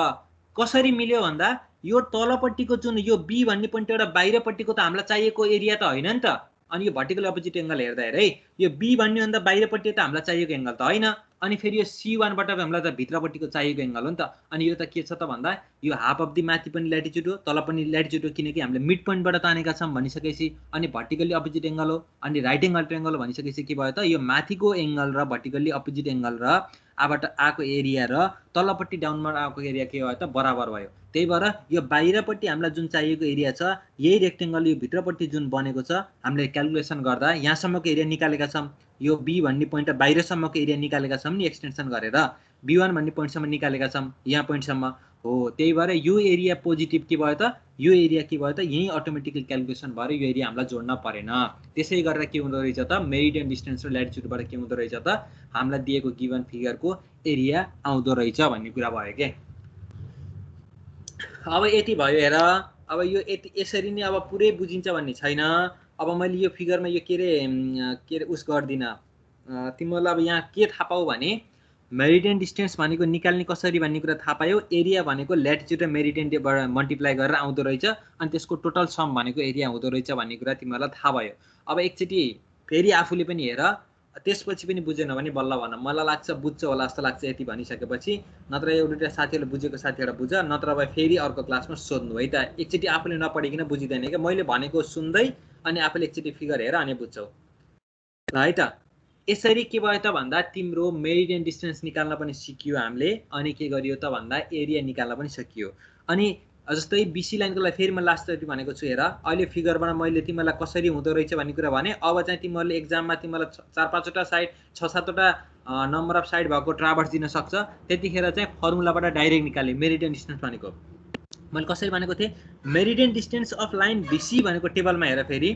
कसरी मिल्यो भन्दा यो तलपट्टिको जुन यो बी भन्ने पोइन्ट एउटा बाहिरपट्टिको त हामीलाई चाहिएको एरिया त होइन नि त। अनि यो भर्टिकल अपोजिट एंगल हेर्दा हेर है यो बी भन्ने भन्दा बाहिरपट्टि त हामीलाई चाहिएको एंगल त होइन अनि फेरि यो C1 बाट हामीलाई त भित्रपट्टिको चाहिएको एंगल हो नि त। अनि यो त के छ त भन्दा यो हाफ अफ दी माथि पनि ल्याटिट्युड हो तल पनि ल्याटिट्युड हो किनकि हामीले मिड पोइन्टबाट तानेका छौं भनिसकेपछि अनि भर्टिकली अपोजिट एंगल हो अनि राइट एंगल ट्रायंगल भनिसकेपछि के भयो त यो माथिको एंगल र भर्टिकली अपोजिट एंगल र आबाट आको एरिया र तलपट्टि डाउनमा आको एरिया के भयो त बराबर भयो। त्यही भएर यो बाहिरपट्टि हामीलाई जुन चाहिएको एरिया छ यही रेक्टेंगल यो भित्रपट्टि जुन बनेको छ हामीले क्याल्कुलेसन गर्दा यहाँसम्मको एरिया निकालेका छौं। यो बी भन्ने पोइन्ट बाहिरसम्मको एरिया निकालेका छौं नि एक्सटेन्सन गरेर B1 भन्ने पोइन्टसम्म निकालेका छौं यहाँ पोइन्टसम्म हो। त्यही भएर यो एरिया पोजिटिभ के भयो त यो एरिया के भयो त यही अटोमेटिकली क्याल्कुलेसन भएर यो एरिया हामीलाई जोड्न परेन। त्यसै गरेर के हुँदो रहेछ त मेरिडियन डिस्टेन्स र ल्याटिट्युडबाट के हुँदो रहेछ त हामीलाई दिएको गिवन फिगरको एरिया आउँदो रहेछ भन्ने कुरा भयो के। अब यति भयो हेर। अब यो यसरी नै अब पुरै बुझिन्छ भन्ने छैन। अब मैले यो फिगरमा यो के रे उस गर्दिनँ तिमीहरूलाई अब यहाँ के थाहा पाऊ भने मेरिडियन डिस्टेन्स भनेको निकाल्ने कसरी भन्ने कुरा थाहा पायो। एरिया भनेको ल्याटिट्युड र मेरिडियनबाट मल्टिप्लाई गरेर आउँदो रहेछ अनि त्यसको टोटल सम भनेको एरिया हुँदो रहेछ भन्ने कुरा तिमीहरूलाई थाहा भयो। अब एकचोटि फेरि आफूले पनि हेर, त्यसपछि पनि बुझेन भने बल्ल भन। मलाई लाग्छ बुझ्छ होला जस्तो लाग्छ यति भनिसकेपछि, नत्र एउटा साथीहरूले बुझेको साथीहरूलाई बुझ, नत्र भए फेरि अर्को क्लासमा सोध्नु है त। एकचोटि आफूले नपढिकन बुझिँदैन क्या, मैले भनेको सुन्दै अनि आफूले एकचोटि फिगर हेर अनि बुझ्छौ ल है त। यसरी के भयो त भन्दा तिम्रो मेरिडियन डिस्टेन्स निकाल्न पनि सिकियो हामीले, अनि के गरियो त भन्दा एरिया निकाल्न पनि सकियो। अनि जस्तै बिसी लाइनको लागि फेरि म लास्टचोटि भनेको छु हेर, अहिले फिगरबाट मैले तिमीलाई कसरी हुँदो रहेछ भन्ने कुरा भने। अब चाहिँ तिमीहरूले एक्जाममा तिमीलाई 4-5वटा साइड 6-7वटा नम्बर अफ साइड भएको ट्राभर्स दिन सक्छ। त्यतिखेर चाहिँ फर्मुलाबाट डाइरेक्ट निकाल्ने मेरिडियन डिस्टेन्स भनेको। मैले कसरी भनेको थिएँ, meridian distance of line BC भनेको टेबलमा हेर, फेरि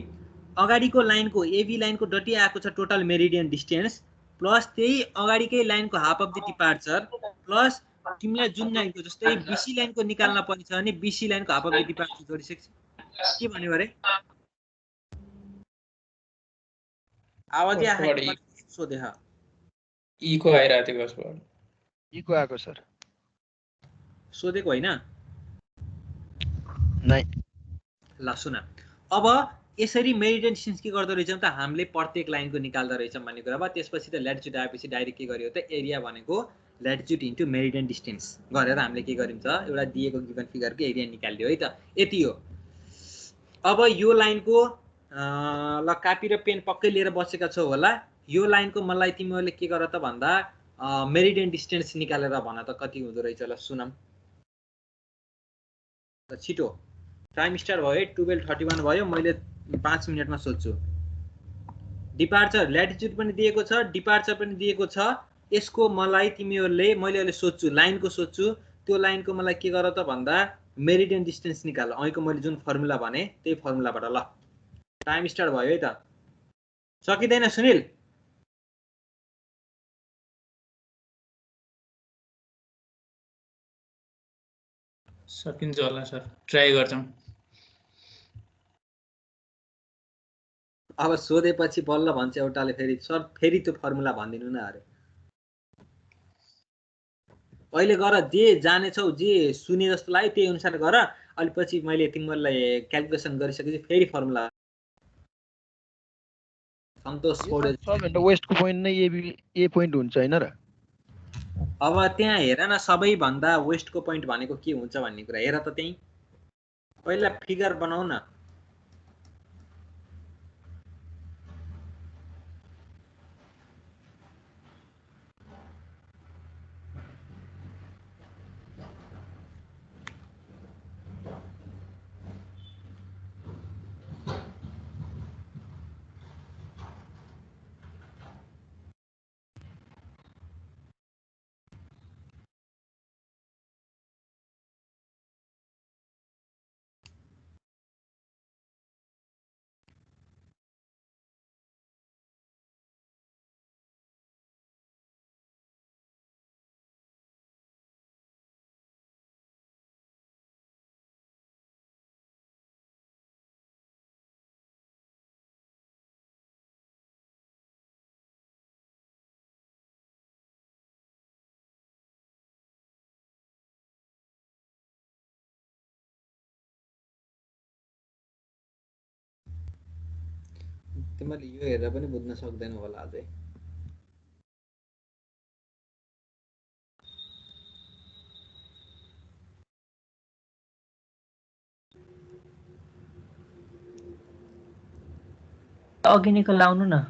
अगाडिको लाइनको एबी लाइनको डटी आएको छ टोटल मेरिडियन डिस्टेन्स प्लस त्यही अगाडिकै लाइनको half of the departure plus तिमीलाई जुन लाइनको जस्तै बिसी लाइनको निकाल्न पर्छ भने बिसी लाइनको हाफ अफ द डिपार्चर जोडिसक्छ। के भन्यो अरे आवाजै आएको सोधे ह
इको आइरहेको थियो कसबाट
इको आएको सर
सोधेको होइन
नै
ल सुन। अब यसरी मेरिडियन डिस्टेन्स के गर्दो रहेछौँ त हामीले प्रत्येक लाइनको निकाल्दो रहेछौँ भन्ने कुरा भयो। त्यसपछि त ल्याटिट्युड आएपछि डाइरेक्ट के गर्यो त एरिया भनेको ल्याटिट्युड इन्टु मेरिडियन डिस्टेन्स गरेर हामीले के गरिन्छ एउटा दिएको गिभन फिगरको एरिया निकाल्यो है त। यति हो। अब यो लाइनको ल कापी र पेन पक्कै लिएर बसेका छौ होला। यो लाइनको मलाई तिमीहरूले के गर त भन्दा मेरिडियन डिस्टेन्स निकालेर भन त कति हुँदो रहेछ। ल सुनम छिटो, टाइम स्टार्ट भयो 12:31 भयो। मैले 5 मिनटमा सोध्छु। डिपार्चर ल्याटिट्युड पनि दिएको छ, डिपार्चर पनि दिएको छ। यसको मलाई तिमीहरूले मैले अहिले सोध्छु, लाइनको सोध्छु। त्यो लाइनको मलाई के गर त भन्दा मेरिडियन डिस्टेन्स निकाल। अहिलेको मैले जुन फर्मुला भने त्यही फर्मुलाबाट। ल टाइम स्टार्ट भयो है त। सकिँदैन सुनिल?
सकिन्छ होला सर, ट्राई गर्छौँ।
अब सोधेपछि बल्ल भन्छ एउटाले फेरि सर फेरि त्यो फर्मुला भनिदिनु न अरे। अहिले गर, जे जानेछौ जे सुने जस्तो लाग्यो त्यही अनुसार गर। अलि पछि मैले तिमीहरूलाई क्याल्कुलेसन गरिसकेपछि फेरि फर्मुला। सन्तोष पौडेल
सबभन्दा वेस्टको पोइन्ट नै ए पोइन्ट हुन्छ हैन र?
अब त्यहाँ हेर न, सबैभन्दा वेस्टको पोइन्ट भनेको के हुन्छ भन्ने कुरा हेर त। त्यही पहिला फिगर बनाऊ न। तिमीले यो हेरेर पनि बुझ्न सक्दैनौ होला अझै।
अघि निको लाउनु न।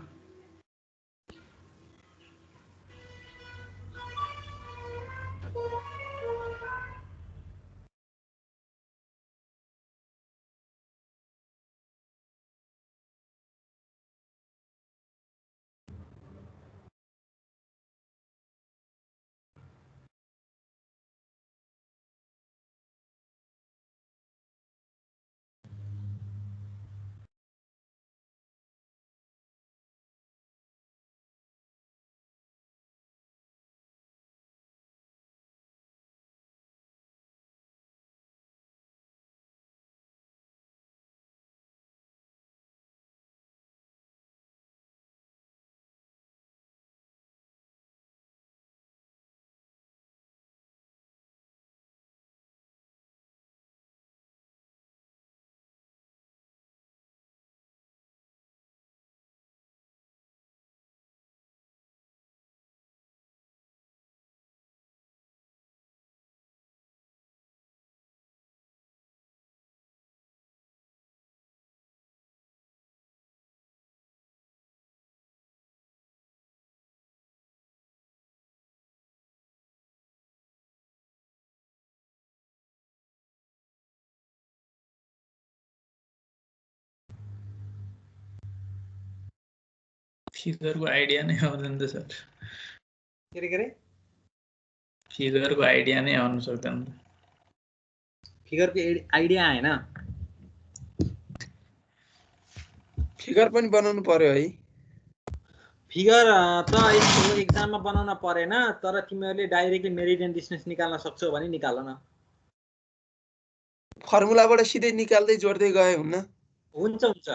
फिगरको आइडिया नै आउँदैन त सर।
के रे
फिगरको आइडिया नै आउनु सक्दैन।
फिगरको आइडिया आएन।
फिगर पनि बनाउनु पर्यो है।
फिगर त यस्तो एक्जाममा बनाउन परेन, तर तिमीहरूले डाइरेक्टली मेरिडियन डिस्टेन्स निकाल्न सक्छौ भने निकाल न।
फर्मुलाबाट सिधै निकाल्दै जोड्दै गए हुन्न?
हुन्छ।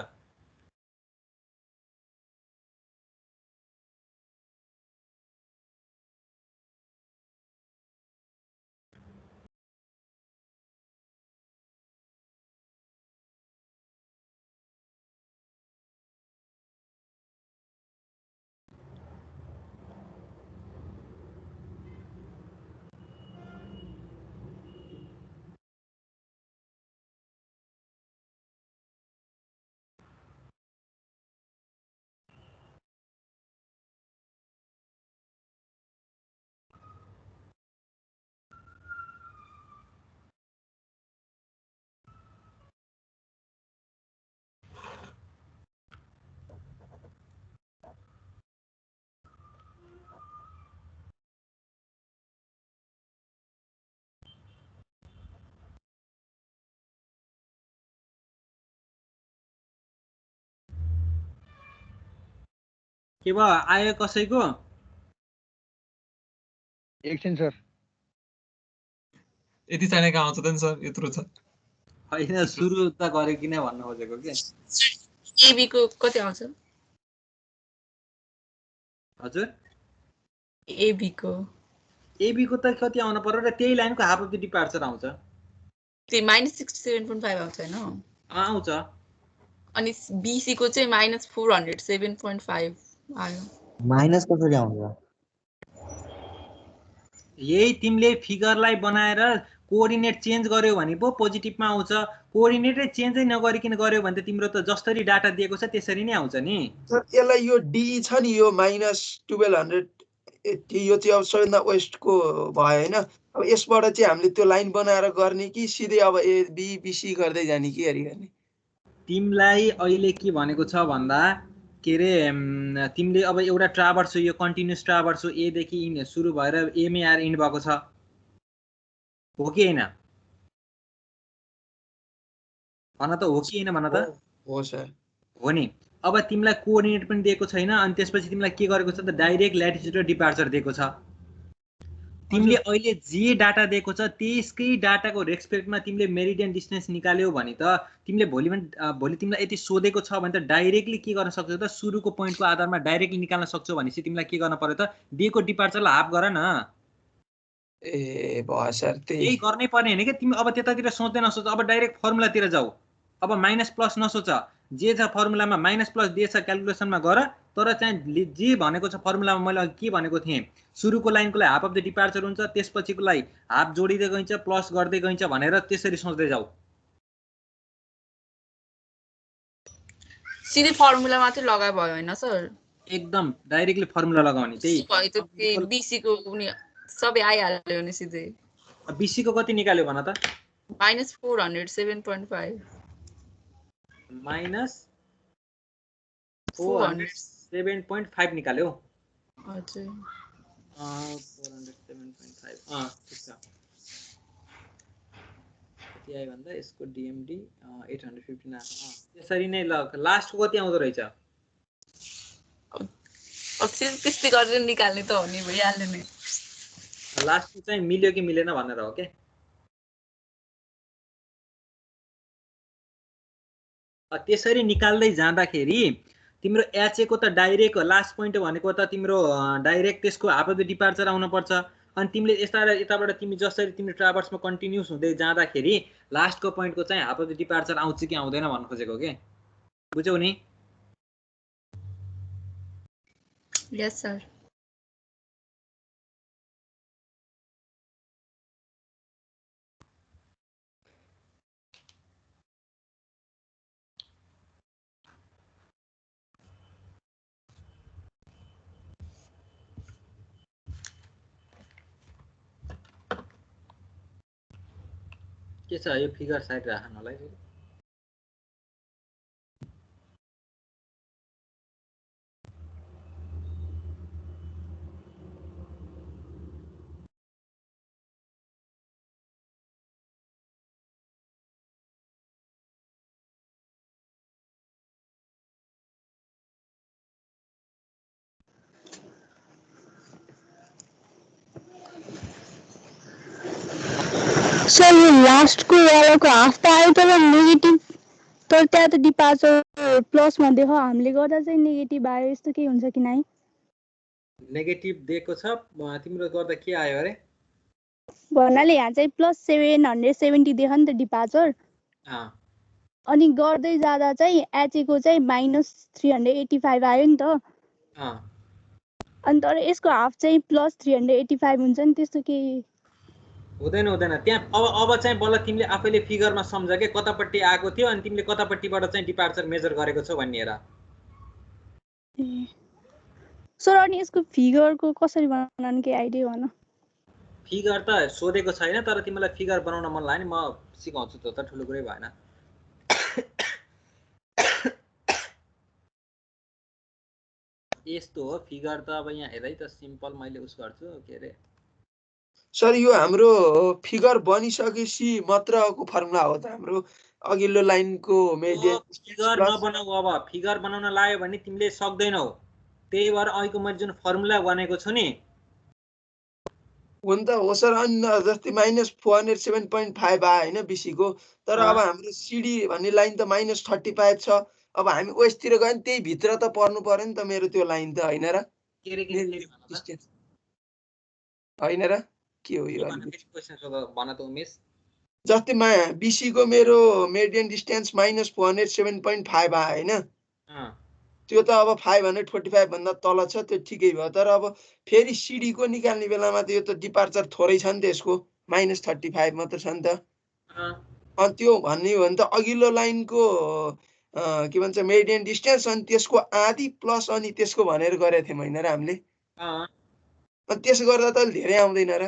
के भयो, आयो कसैको?
एकछिन सर।
यति जानेको आउँछ त नि सर, यत्रो छ।
होइन, सुरु त गरे किन भन्न खोजेको के?
एबी को कति आउँछ?
हजुर,
एबी को
त कति आउनु पर्यो र त्यही लाइनको हाफ अफ द डिपार्चर आउँछ।
त्यो -67.5 आउँछ हैन?
आउँछ।
अनि बीसी को चाहिँ -407.5 आयो।
माइनस कसरी आउँछ?
यही तिमीले फिगरलाई बनाएर कोअर्डिनेट चेन्ज गर्यो भने पो पोजिटिभमा आउँछ। कोअर्डिनेटै चेन्जै नगरिकन गर्यो भने त तिम्रो त जसरी डाटा दिएको छ त्यसरी नै आउँछ नि।
सर यसलाई यो डी छ नि, यो -1200 यो चाहिँ अब सबैभन्दा वेस्टको भयो होइन? अब यसबाट चाहिँ हामीले त्यो लाइन बनाएर गर्ने कि सिधै अब एबिबिसी गर्दै जाने कि गर्ने?
तिमीलाई अहिले के भनेको छ भन्दा के रे, तिमीले अब एउटा ट्राभर्स हो, यो कन्टिन्युस ट्राभर्स हो, एदेखि इन सुरु भएर एमै आएर इन्ड भएको छ, हो कि होइन? भन त, हो कि होइन भन त?
हो सर।
हो नि। अब तिमीलाई कोअर्डिनेट पनि दिएको छैन, अनि त्यसपछि तिमीलाई के गरेको छ त, डाइरेक्ट ल्याटिट्युड र डिपार्चर दिएको छ। तिमीले अहिले जे डाटा दिएको छ त्यसकै डाटाको रेस्पेक्टमा तिमीले मेरिडियन डिस्टेन्स निकाल्यौ भने त तिमीले भोलि तिमीलाई यति सोधेको छ भने त डाइरेक्टली के गर्न सक्छौ त, सुरुको पोइन्टको आधारमा डाइरेक्टली निकाल्न सक्छौ भनेपछि तिमीलाई के गर्न पर्यो त, दिएको डिपार्चरलाई हाफ गर न।
ए भयो सर,
त्यही गर्नै पर्ने होइन कि? तिमी अब त्यतातिर सोच्दै नसोच, अब डाइरेक्ट फर्मुलातिर जाऊ। अब माइनस प्लस नसोच, जे छ फर्मुलामा माइनस प्लस दिएछ क्यालकुलेसनमा गर, तर चाहिँ जे भनेको छ फर्मुलामा मैले के भनेको थिएँ, सुरुको लाइनको लागि हाफ अफ द डिपार्चर हुन्छ, त्यसपछिको लागि हाफ जोडिँदै गइन्छ, प्लस गर्दै गइन्छ भनेर त्यसरी सोच्दै जाऊ।
सिधै फर्मुला मात्रै लगाए भयो हैन सर?
एकदम डाइरेक्टली फर्मुला लगाउने। त्यही
बीसी को सबै आइहाल्यो नि सिधै।
बीसी को कति निकाल्यो भन त?
-407.5
-407.5 निकाल्यो।
हजुर,
407.5 ठिक छ। कति आयो भन्दा यसको डिएमडी 859। त्यसरी नै ल, लास्टको कति आउँदो रहेछ?
अब त्यस्तै गरेर निकाल्ने त हो नि, भइहाल्यो नि।
लास्टको चाहिँ मिल्यो कि मिलेन भनेर हो के? त्यसरी निकाल्दै जाँदाखेरि तिम्रो एचए को त डाइरेक्ट लास्ट पोइन्ट भनेको त तिम्रो डाइरेक्ट त्यसको हाफ अफ द डिपार्चर आउनु पर्छ। अनि तिमीले यताबाट तिमी जसरी तिमी ट्राभर्समा कन्टिन्युस हुँदै जाँदाखेरि लास्टको पोइन्टको चाहिँ हाफ अफ द डिपार्चर आउँछ कि आउँदैन भन्न खोजेको के? बुझ्यौ नि?
यस सर।
के छ यो फिगर साइड राख्नलाई?
सर यो लास्टको वालाको हाफ त आयो तर नेगेटिभ तर त्यहाँ त डिपार्चर प्लसमा देखायो हामीले गर्दा चाहिँ नेगेटिभ आयो यस्तो के हुन्छ कि नाइ
नेगेटिभ दिएको छ तिम्रो गर्दा के आयो अरे
भन्नाले यहाँ चाहिँ +770 देखायो नि त डिपार्चर अनि गर्दै जाँदा चाहिँ एचएको चाहिँ -385 आयो नि त अनि तर यसको हाफ चाहिँ +385 हुन्छ नि त्यस्तो के
हुँदैन त्यहाँ अब चाहिँ बल्ल तिमीले आफैले फिगरमा सम्झ के कतापट्टि आएको थियो अनि तिमीले कतापट्टिबाट चाहिँ डिपार्चर मेजर गरेको छौ भन्ने हेर
सर अनि यसको फिगरको कसरी बनाउनु के आइडिया भन
फिगर त सोधेको छैन तर तिमीलाई फिगर बनाउन मन लाग्यो नि म सिकाउँछु त ठुलो कुरै भएन यस्तो हो फिगर त अब यहाँ हेर है त सिम्पल मैले उस गर्छु के अरे
सर यो हाम्रो फिगर बनिसकेपछि मात्रको फर्मुला हो त हाम्रो अघिल्लो लाइनको
फिगर नबनाऊ अब फिगर बनाउन लाग्यो भने तिमीले सक्दैनौ त्यही भएर अहिलेको मैले जुन फर्मुला बनाएको छु नि
हुन त हो सर अनि जस्तै -407.5 आयो हैन बीसी को तर अब हाम्रो सीडी भन्ने लाइन त -35 छ अब हामी वेस्टतिर गयो नि त्यही भित्र त पर्नु पर्यो नि त मेरो त्यो लाइन त हैन र हैन र के हो यो
भन त उमेश
जस्तै बीसी को मेरो मेडियन डिस्टेन्स -407.5 आयो हैन त्यो त अब 545 भन्दा तल छ त्यो ठिकै भयो तर अब फेरि सीडी को निकाल्ने बेलामा त यो त डिपार्चर थोरै छ नि त यसको -35 मात्र छ नि त अनि त्यो भन्ने हो भने त अघिल्लो लाइनको के भन्छ मेडियन डिस्टेन्स अनि त्यसको आधी प्लस अनि त्यसको भनेर गरेको थियौँ हैन र हामीले अनि त्यसो गर्दा त धेरै आउँदैन र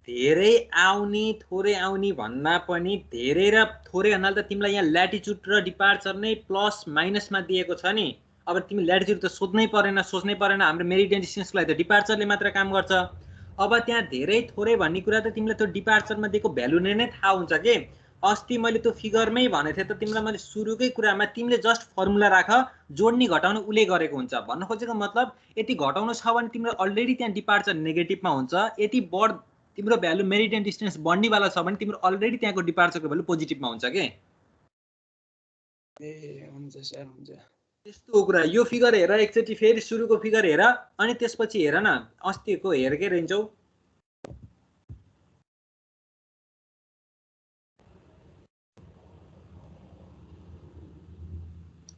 धेरै आउने थोरै आउने भन्दा पनि धेरै र थोरै भन्नाले त तिमीलाई यहाँ ल्याटिट्युड र डिपार्चर नै प्लस माइनसमा दिएको छ नि अब तिमी ल्याटिट्युड त सोच्नै परेन हाम्रो मेरिडियन डिस्टेन्सको लागि त डिपार्चरले मात्र काम गर्छ अब त्यहाँ धेरै थोरै भन्ने कुरा त तिमीलाई त्यो डिपार्चरमा दिएको भ्यालु नै थाहा हुन्छ के अस्ति मैले त्यो फिगरमै भनेको थिएँ त तिमीलाई मैले सुरुकै कुरामा तिमीले जस्ट फर्मुला राख जोड्ने घटाउनु उले गरेको हुन्छ भन्न खोजेको मतलब यति घटाउनु छ भने तिम्रो अलरेडी त्यहाँ डिपार्चर नेगेटिभमा हुन्छ यति बढ तिम्रो भ्यालु मेरिडियन डिस्टेन्स बढ्नेवाला छ भने तिम्रो अलरेडी त्यहाँको डिपार्चरको भ्यालु पोजिटिभमा हुन्छ के
हुन्छ सर हुन्छ
त्यस्तो कुरा यो फिगर हेर एकचोटि फेरि सुरुको फिगर हेर अनि त्यसपछि हेर न अस्तिको हेर के रहन्छौ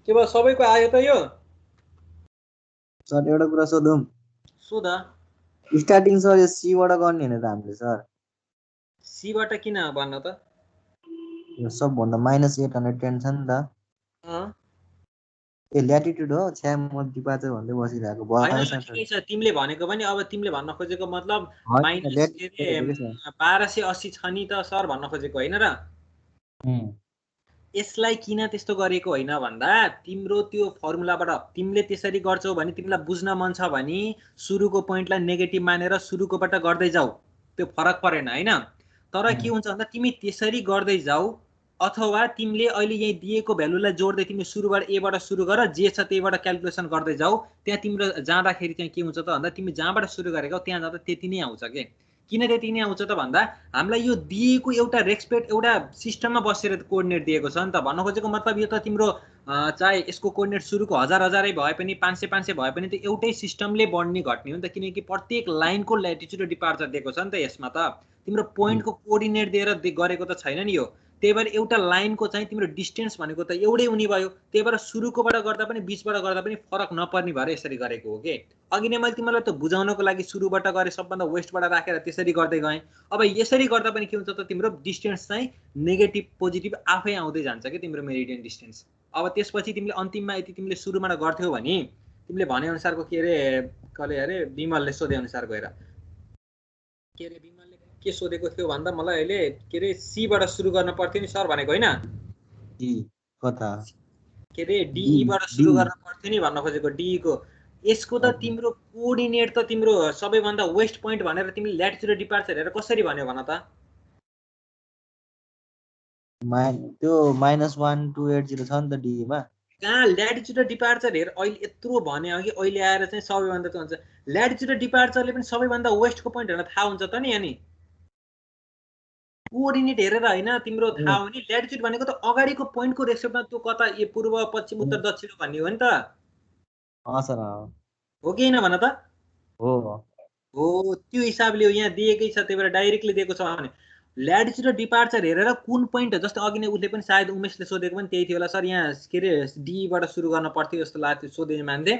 के भयो सबैको आयो त यो
सर एउटा कुरा सोधौँ
सोध
स्टार्टिङ सर यो सी बाट गर्ने हैन त हामीले सर
सी बाट किन भन्न त
यो सब भन्दा -810 छ नि त ए ल्याटिट्युड हो छ्या म डिपार्चर भन्दै बसिरहेको
भयो तिमीले भनेको पनि अब तिमीले भन्न खोजेको मतलब -1280 छ नि त सर भन्न खोजेको हैन र यसलाई किन त्यस्तो गरेको हैन भन्दा तिम्रो त्यो फर्मुलाबाट तिमीले त्यसरी गर्छौ भने तिमीलाई बुझ्न मन छ भने सुरुको पोइन्टलाई नेगेटिभ मानेर सुरुकोबाट गर्दै जाऊ त्यो फरक परेन हैन तर के हुन्छ भन्दा तिमी त्यसरी गर्दै जाऊ अथवा तिमीले अहिले यहाँ दिएको भ्यालुलाई जोड्दै तिमी सुरुबाट ए बाट सुरु गर जे छ त्यहीबाट क्याल्कुलेसन गर्दै जाऊ त्यहाँ तिम्रो जाँदाखेरि चाहिँ के हुन्छ त भन्दा तिमी जहाँबाट सुरु गरेको त्यहाँ जाँदा त्यति नै आउँछ के किन त्यति नै आउँछ त भन्दा हामीलाई यो दिएको एउटा रेस्पेक्ट एउटा सिस्टममा बसेर कोअर्डिनेट दिएको छ नि त भन्न खोजेको मतलब यो त तिम्रो चाहे यसको कोअर्डिनेट सुरुको हजारै भए पनि 500 भए पनि त एउटै सिस्टमले बढ्ने घट्ने हो नि त किनकि प्रत्येक लाइनको ल्याटिट्युड र डिपार्चर दिएको छ नि त यसमा त तिम्रो पोइन्टको कोअर्डिनेट दिएर गरेको त छैन नि यो त्यही भएर एउटा लाइनको चाहिँ तिम्रो डिस्टेन्स भनेको त एउटै हुने भयो त्यही भएर सुरुकोबाट गर्दा पनि बीचबाट गर्दा पनि फरक नपर्ने भएर यसरी गरेको हो के अघि नै मैले तिमीलाई त बुझाउनको लागि सुरुबाट गरे सबभन्दा वेस्टबाट राखेर त्यसरी गर्दै गएँ अब यसरी गर्दा पनि के हुन्छ त तिम्रो डिस्टेन्स चाहिँ नेगेटिभ पोजिटिभ आफै आउँदै जान्छ के तिम्रो मेरिडियन डिस्टेन्स अब त्यसपछि तिमीले अन्तिममा यदि तिमीले सुरुबाट गर्थ्यौ भने तिमीले भने अनुसारको के अरे अरे विमलले सोधे अनुसार गएर के अरे विमलले के सोधेको थियो भन्दा मलाई अहिले के अरे सी बाट सुरु गर्न पर्थ्यो नि सर भनेको हैन
डी कता
के अरे डी बाट सुरु गर्न पर्थ्यो नि भन्न खोजेको डी को यसको त तिम्रो कोअर्डिनेट त तिम्रो सबैभन्दा वेस्ट पोइन्ट भनेर तिमीले ल्याटिट्युड र डिपार्चर हेरेर कसरी भन्यो भन त
त्यो -1280 छ नि त डी मा
कहाँ ल्याटिट्युड र डिपार्चर हेर अहिले यत्रो भने अघि अहिले आएर चाहिँ सबैभन्दा के हुन्छ ल्याटिट्युड र डिपार्चरले पनि सबैभन्दा वेस्टको पोइन्ट हेर्न थाहा हुन्छ त नि अनि कोअर्डिनेट हेरेर होइन तिम्रो थाहा हो नि ल्याटिट्युड भनेको त अगाडिको पोइन्टको रेस्पेक्टमा त्यो कता पूर्व पश्चिम उत्तर दक्षिण भन्ने हो नि त
सर
हो कि होइन भन त हो त्यो हिसाबले हो यहाँ दिएकै छ त्यही भएर डाइरेक्टली दिएको छ भने ल्याटिट्युड र डिपार्चर हेरेर कुन पोइन्ट जस्तो अघि नै उसले पनि सायद उमेशले सोधेको पनि त्यही थियो होला सर यहाँ के अरे डीबाट सुरु गर्न पर्थ्यो जस्तो लाग्थ्यो सोधे मान्थे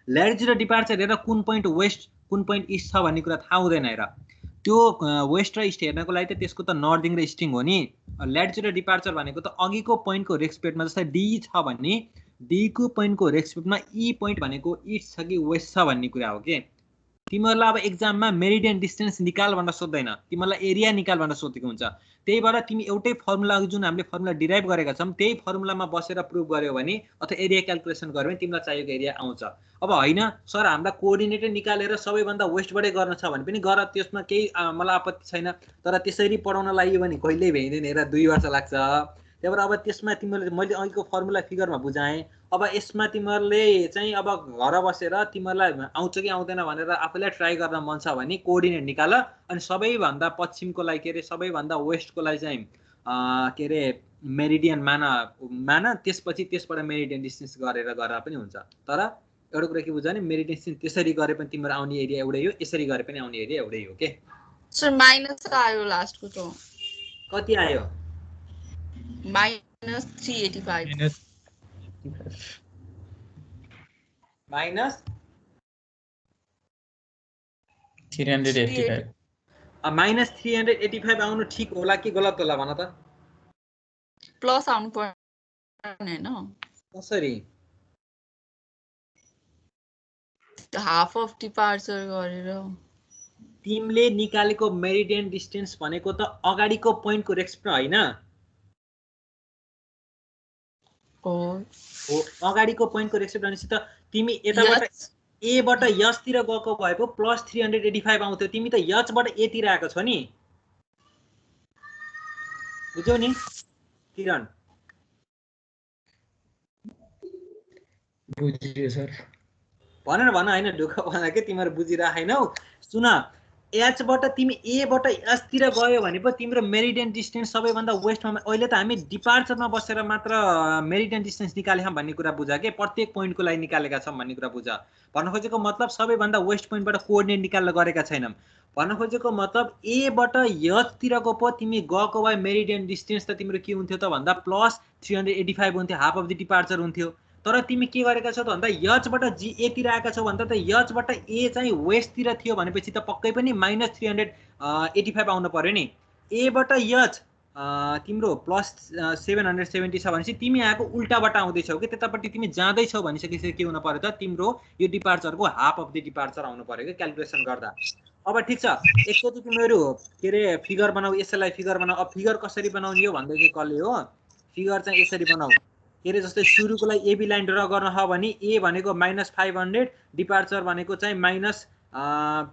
ल्याटिट्युड र डिपार्चर हेरेर कुन पोइन्ट वेस्ट कुन पोइन्ट इस्ट छ भन्ने कुरा थाहा हुँदैन हेर त्यो वेस्ट र इस्ट हेर्नको लागि त त्यसको त नर्दिङ र इस्टिङ हो नि ल्याटिट्युड र डिपार्चर भनेको त अघिको पोइन्टको रेस्पेक्टमा जस्तै डी छ भने डीको पोइन्टको रेस्पेक्टमा ई पोइन्ट भनेको इस्ट छ कि वेस्ट छ भन्ने कुरा हो कि तिमीहरूलाई अब एक्जाममा मेरिडियन डिस्टेन्स निकाल भनेर सोध्दैन तिमीहरूलाई एरिया निकाल भनेर सोधेको हुन्छ त्यही भएर तिमी एउटै फर्मुला जुन हामीले फर्मुला डिराइभ गरेका छौँ त्यही फर्मुलामा बसेर प्रुभ गर्यो भने अथवा एरिया क्यालकुलेसन गर्यो भने तिमीलाई चाहिएको एरिया आउँछ अब होइन सर हामीलाई कोअर्डिनेटै निकालेर सबैभन्दा वेस्टबाटै गर्न छ भने पनि गर त्यसमा केही मलाई आपत्ति छैन तर त्यसरी पढाउन लाग्यो भने कहिल्यै भ्याइँदैन हेर 2 वर्ष लाग्छ त्यही भएर अब त्यसमा तिमीहरूले मैले अघिको फर्मुला फिगरमा बुझाएँ अब यसमा तिमीहरूले चाहिँ अब घर बसेर तिमीहरूलाई आउँछ कि आउँदैन भनेर आफूलाई ट्राई गर्न मन छ भने कोअर्डिनेट निकाल अनि सबैभन्दा पश्चिमको लागि के अरे सबैभन्दा वेस्टको लागि चाहिँ के अरे मेरिडियन मान त्यसपछि त्यसबाट मेरिडियन डिस्टेन्स गरेर पनि हुन्छ तर एउटा कुरा के बुझ भने मेरिडियन डिस्टेन्स त्यसरी गरे पनि तिम्रो आउने एरिया एउटै हो यसरी गरे पनि आउने एरिया एउटै हो के
सर माइनस आयो लास्टको त
कति आयो
-385
माइनस
385
माइनस 385 आउनु ठिक होला कि गलत होला भन त
प्लस आउनु पर्ने हैन
कसरी
हाफ अफ डिपार्चर गरेर
तिमीले निकालेको मेरिडियन डिस्टेन्स भनेको त अगाडिको पोइन्टको रेस्पेक्टमा हैन
हो
अगाडिको पोइन्टको रेस्पेक्ट भनेपछि त तिमी यताबाट ए बाट यस तिर गएको भए पो प्लस 385 आउँथ्यो तिमी त यच बाट ए तिर आएको छ नि बुझ्यौ नि किरण
बुझियो सर
भन हैन ढुक्क भन के तिमीहरु बुझिराखेनौ सुन एच बाट तिमी ए बाट एस तिर गयो भने पो तिम्रो मेरिडियन डिस्टेन्स सबैभन्दा वेस्टमा अहिले त हामी डिपार्चरमा बसेर मात्र मेरिडियन डिस्टेन्स निकाले छौं भन्ने कुरा बुझा के प्रत्येक पोइन्टको लागि निकालेका छौं भन्ने कुरा बुझा भन्न खोजेको मतलब सबैभन्दा वेस्ट पोइन्टबाट कोअर्डिनेट निकाल्न गरेका छैनौं भन्न खोजेको मतलब ए बाट एच तिरको पो तिमी गएको भए मेरिडियन डिस्टेन्स त तिम्रो के हुन्थ्यो त भन्दा प्लस 385 हुन्थ्यो हाफ अफ द डिपार्चर हुन्थ्यो तर तिमी के गरेका छौ त भन्दा यचबाट जी ए तिर आएका छौ भन्दा त यचबाट ए चाहिँ वेस्ट तिर थियो भनेपछि त पक्कै पनि माइनस 385 आउनु पर्यो नि ए बाट यच तिम्रो प्लस 770 छ भनेपछि तिमी आएको उल्टाबाट आउँदै छौ के त्यतापट्टि तिमी जाँदै छौ भनिसकेपछि के हुन पर्यो त तिम्रो यो डिपार्चरको हाफ अफ द डिपार्चर आउनु पर्यो के क्याल्कुलेसन गर्दा अब ठीक छ एकचोटी तिमीहरु के रे फिगर बनाऊ यसलाई फिगर बनाऊ अब फिगर कसरी बनाउने हो भन्दै चाहिँ कले हो फिगर चाहिँ यसरी बनाऊ के रे जस्तै सुरुको लागि एबी लाइन ड्रा गर्न छ भने ए भनेको -500 डिपार्चर भनेको चाहिँ माइनस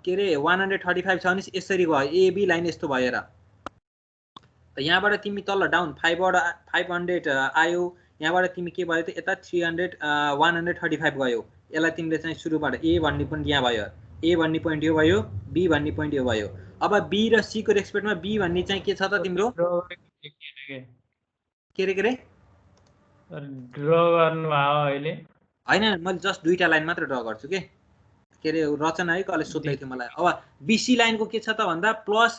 के रे 135 छ भने यसरी भयो एबी लाइन यस्तो भएर त यहाँबाट तिमी तल डाउन 5 बाट 500 आयो यहाँबाट तिमी के भयो त यता 135 गयो यसलाई तिमीले चाहिँ सुरुबाट ए भन्ने पनि यहाँ भयो ए भन्ने पोइन्ट यो भयो बी भन्ने पोइन्ट यो भयो अब बी र सी को रेस्पेक्टमा बी भन्ने चाहिँ के छ त तिम्रो के रे
ड्रा गर्नु भयो अहिले
हैन मैले जस्ट दुईटा लाइन मात्र ड्रा गर्छु के रे रचना है कले सोध्दै थियो मलाई अब बीसी लाइनको के छ त भन्दा प्लस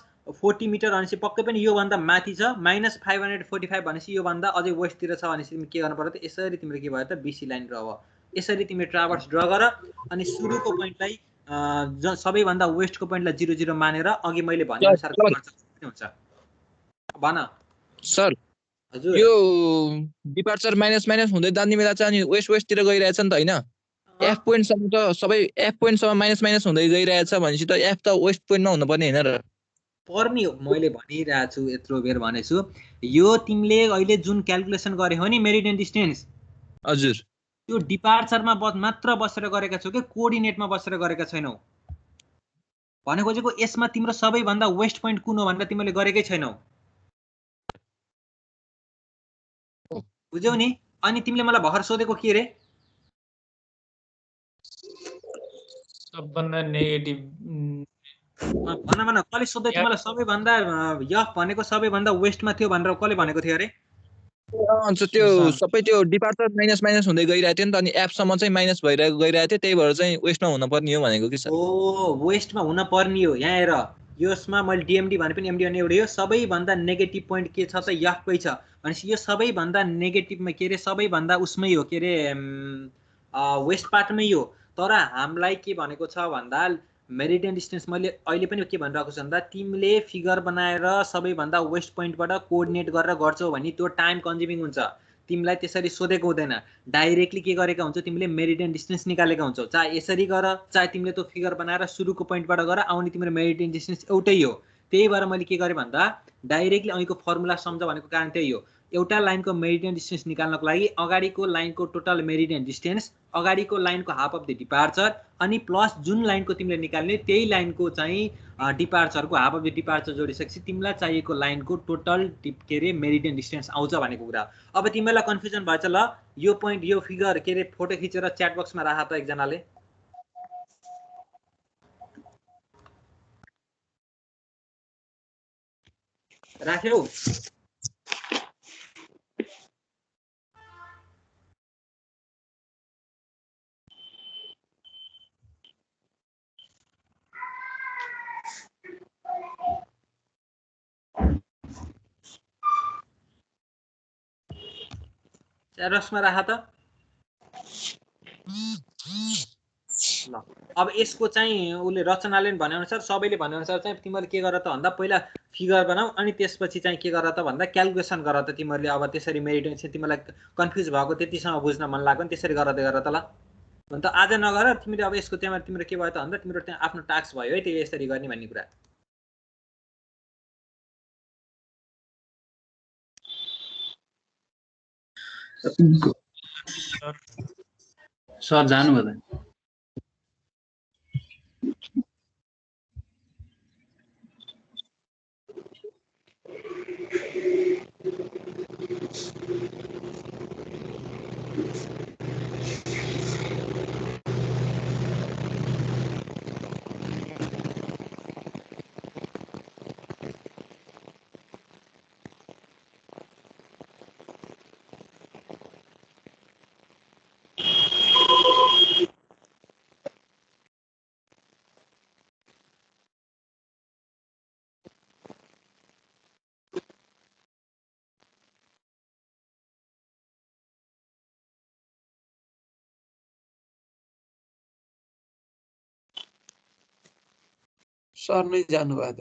40 मिटर भनेपछि पक्कै पनि यो भन्दा माथि छ -545 भनेपछि यो भन्दा अझै वेस्ट तिर छ भनेपछि तिमी के गर्नु पर्यो त यसरी तिम्रो के भयो त बीसी लाइन ड्रा भयो यसरी तिमी ट्राभर्स ड्रा गर अनि सुरुको पोइन्टलाई सबैभन्दा वेस्टको पोइन्टलाई 00 मानेर अघि मैले भने अनुसार हुन्छ भन
सर हजुर यो डिपार्चर माइनस हुँदै जाने बेला चाहिँ अनि वेस्ट तिर गइरहेछ नि त हैन एफ पोइन्ट सम्म त सबै एफ पोइन्ट सम्म माइनस हुँदै गइरहेछ भनेपछि त एफ त वेस्ट पोइन्टमा हुनु पर्ने हैन र
पर्ने हो मैले भनिरहेको छु यत्रो बेर भनेछु यो तिमीले अहिले जुन क्याल्कुलेसन गरे हो नि मेरिडियन डिस्टेन्स
हजुर
त्यो डिपार्चरमा मात्र बसेर गरेका छौ के कोअर्डिनेटमा बसेर गरेका छैनौ भने खोजेको यसमा तिम्रो सबैभन्दा वेस्ट पोइन्ट कुन हो भनेर तिमीले गरेकै छैनौ बुझ्यौ नि अनि तिमीले मलाई भर्खर सोधेको के रे
सबभन्दा नेगेटिभ
भन कसले सोध्दै थियो मलाई सबैभन्दा यफ भनेको सबैभन्दा वेस्टमा थियो भनेर कसले भनेको थियो अरे?
त्यो सबै त्यो डिपार्चर माइनस माइनस हुँदै गइरहेको थियो नि त, अनि एपसम्म चाहिँ माइनस भइरहेको गइरहेको थियो, त्यही भएर चाहिँ वेस्टमा हुन पर्ने हो भनेको कि सर।
ओ वेस्टमा हुन पर्ने हो। यहाँ हेर यसमा मैले डिएमडी भने पनि एमडी भने एउटै हो। सबैभन्दा नेगेटिभ पोइन्ट के छ त यफकै छ भनेपछि यो सबैभन्दा नेगेटिभमा के अरे सबैभन्दा उसमै हो के अरे वेस्ट पार्टमै हो। तर हामीलाई के भनेको छ भन्दा मेरिडियन डिस्टेन्स मैले अहिले पनि के भनिरहेको छु भन्दा तिमीले फिगर बनाएर सबैभन्दा वेस्ट पोइन्टबाट कोअर्डिनेट गरेर गर्छौ भने त्यो टाइम कन्ज्युमिङ हुन्छ। तिमीलाई त्यसरी सोधेको हुँदैन, डाइरेक्टली के गरेका हुन्छौ तिमीले मेरिडियन डिस्टेन्स निकालेका हुन्छौ। चाहे यसरी गर चाहे तिमीले त्यो फिगर बनाएर सुरुको पोइन्टबाट गर आउने तिम्रो मेरिडियन डिस्टेन्स एउटै हो। त्यही भएर मैले के गरेँ भन्दा डाइरेक्टली अहिलेको फर्मुला सम्झ भनेको कारण त्यही हो। एउटा लाइनको मेरिडियन डिस्टेन्स निकाल्नको लागि अगाडिको लाइनको टोटल मेरिडियन डिस्टेन्स, अगाडिको लाइनको हाफ अफ द डिपार्चर अनि प्लस जुन लाइनको तिमीले निकाल्ने त्यही लाइनको चाहिँ डिपार्चरको हाफ अफ द डिपार्चर जोडिसकेपछि तिमीलाई चाहिएको लाइनको टोटल के अरे मेरिडियन डिस्टेन्स आउँछ भनेको कुरा। अब तिमीलाई कन्फ्युजन भएछ ल, यो पोइन्ट यो फिगर के अरे फोटो खिचेर च्याट बक्समा राख त एकजनाले। राख्यौ? च्याट बक्समा राख त। ल अब यसको चाहिँ उसले रचनाले पनि भनेअनुसार सबैले भनेअनुसार चाहिँ तिमीहरूले के गर त भन्दा पहिला फिगर बनाऊ अनि त्यसपछि चाहिँ के गर त भन्दा क्यालकुलेसन गर त तिमीहरूले। अब त्यसरी मेरिडियन चाहिँ तिमीलाई कन्फ्युज भएको त्यतिसम्म बुझ्न मन लाग्यो नि त्यसरी गर्दै गर त ल। अन्त आज नगर तिमीले अब यसको त्यहाँ तिम्रो के भयो त भन्दा तिम्रो त्यहाँ आफ्नो टास्क भयो है त्यो यसरी गर्ने भन्ने कुरा।
सर जानुभयो त?
सर नै जानुभयो त।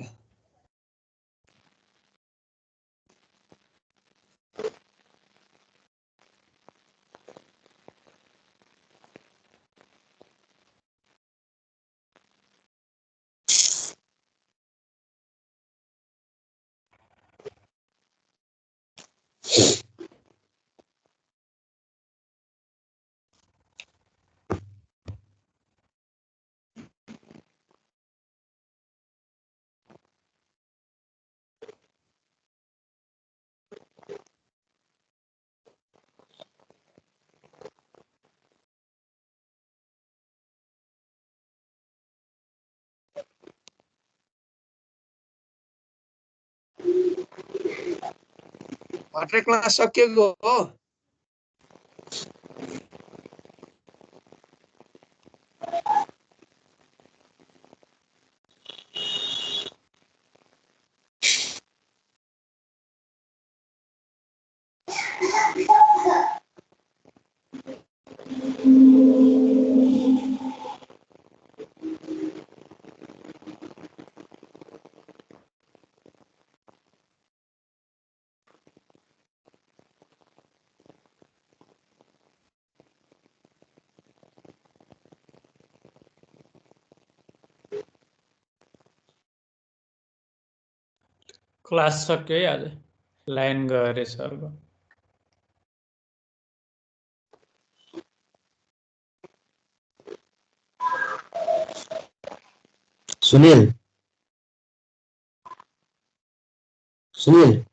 भट्रे क्लास सकिएको हो?
क्लास सक्यो है आज, लाइन गयो अरे सरको।
सुनिल सुनिल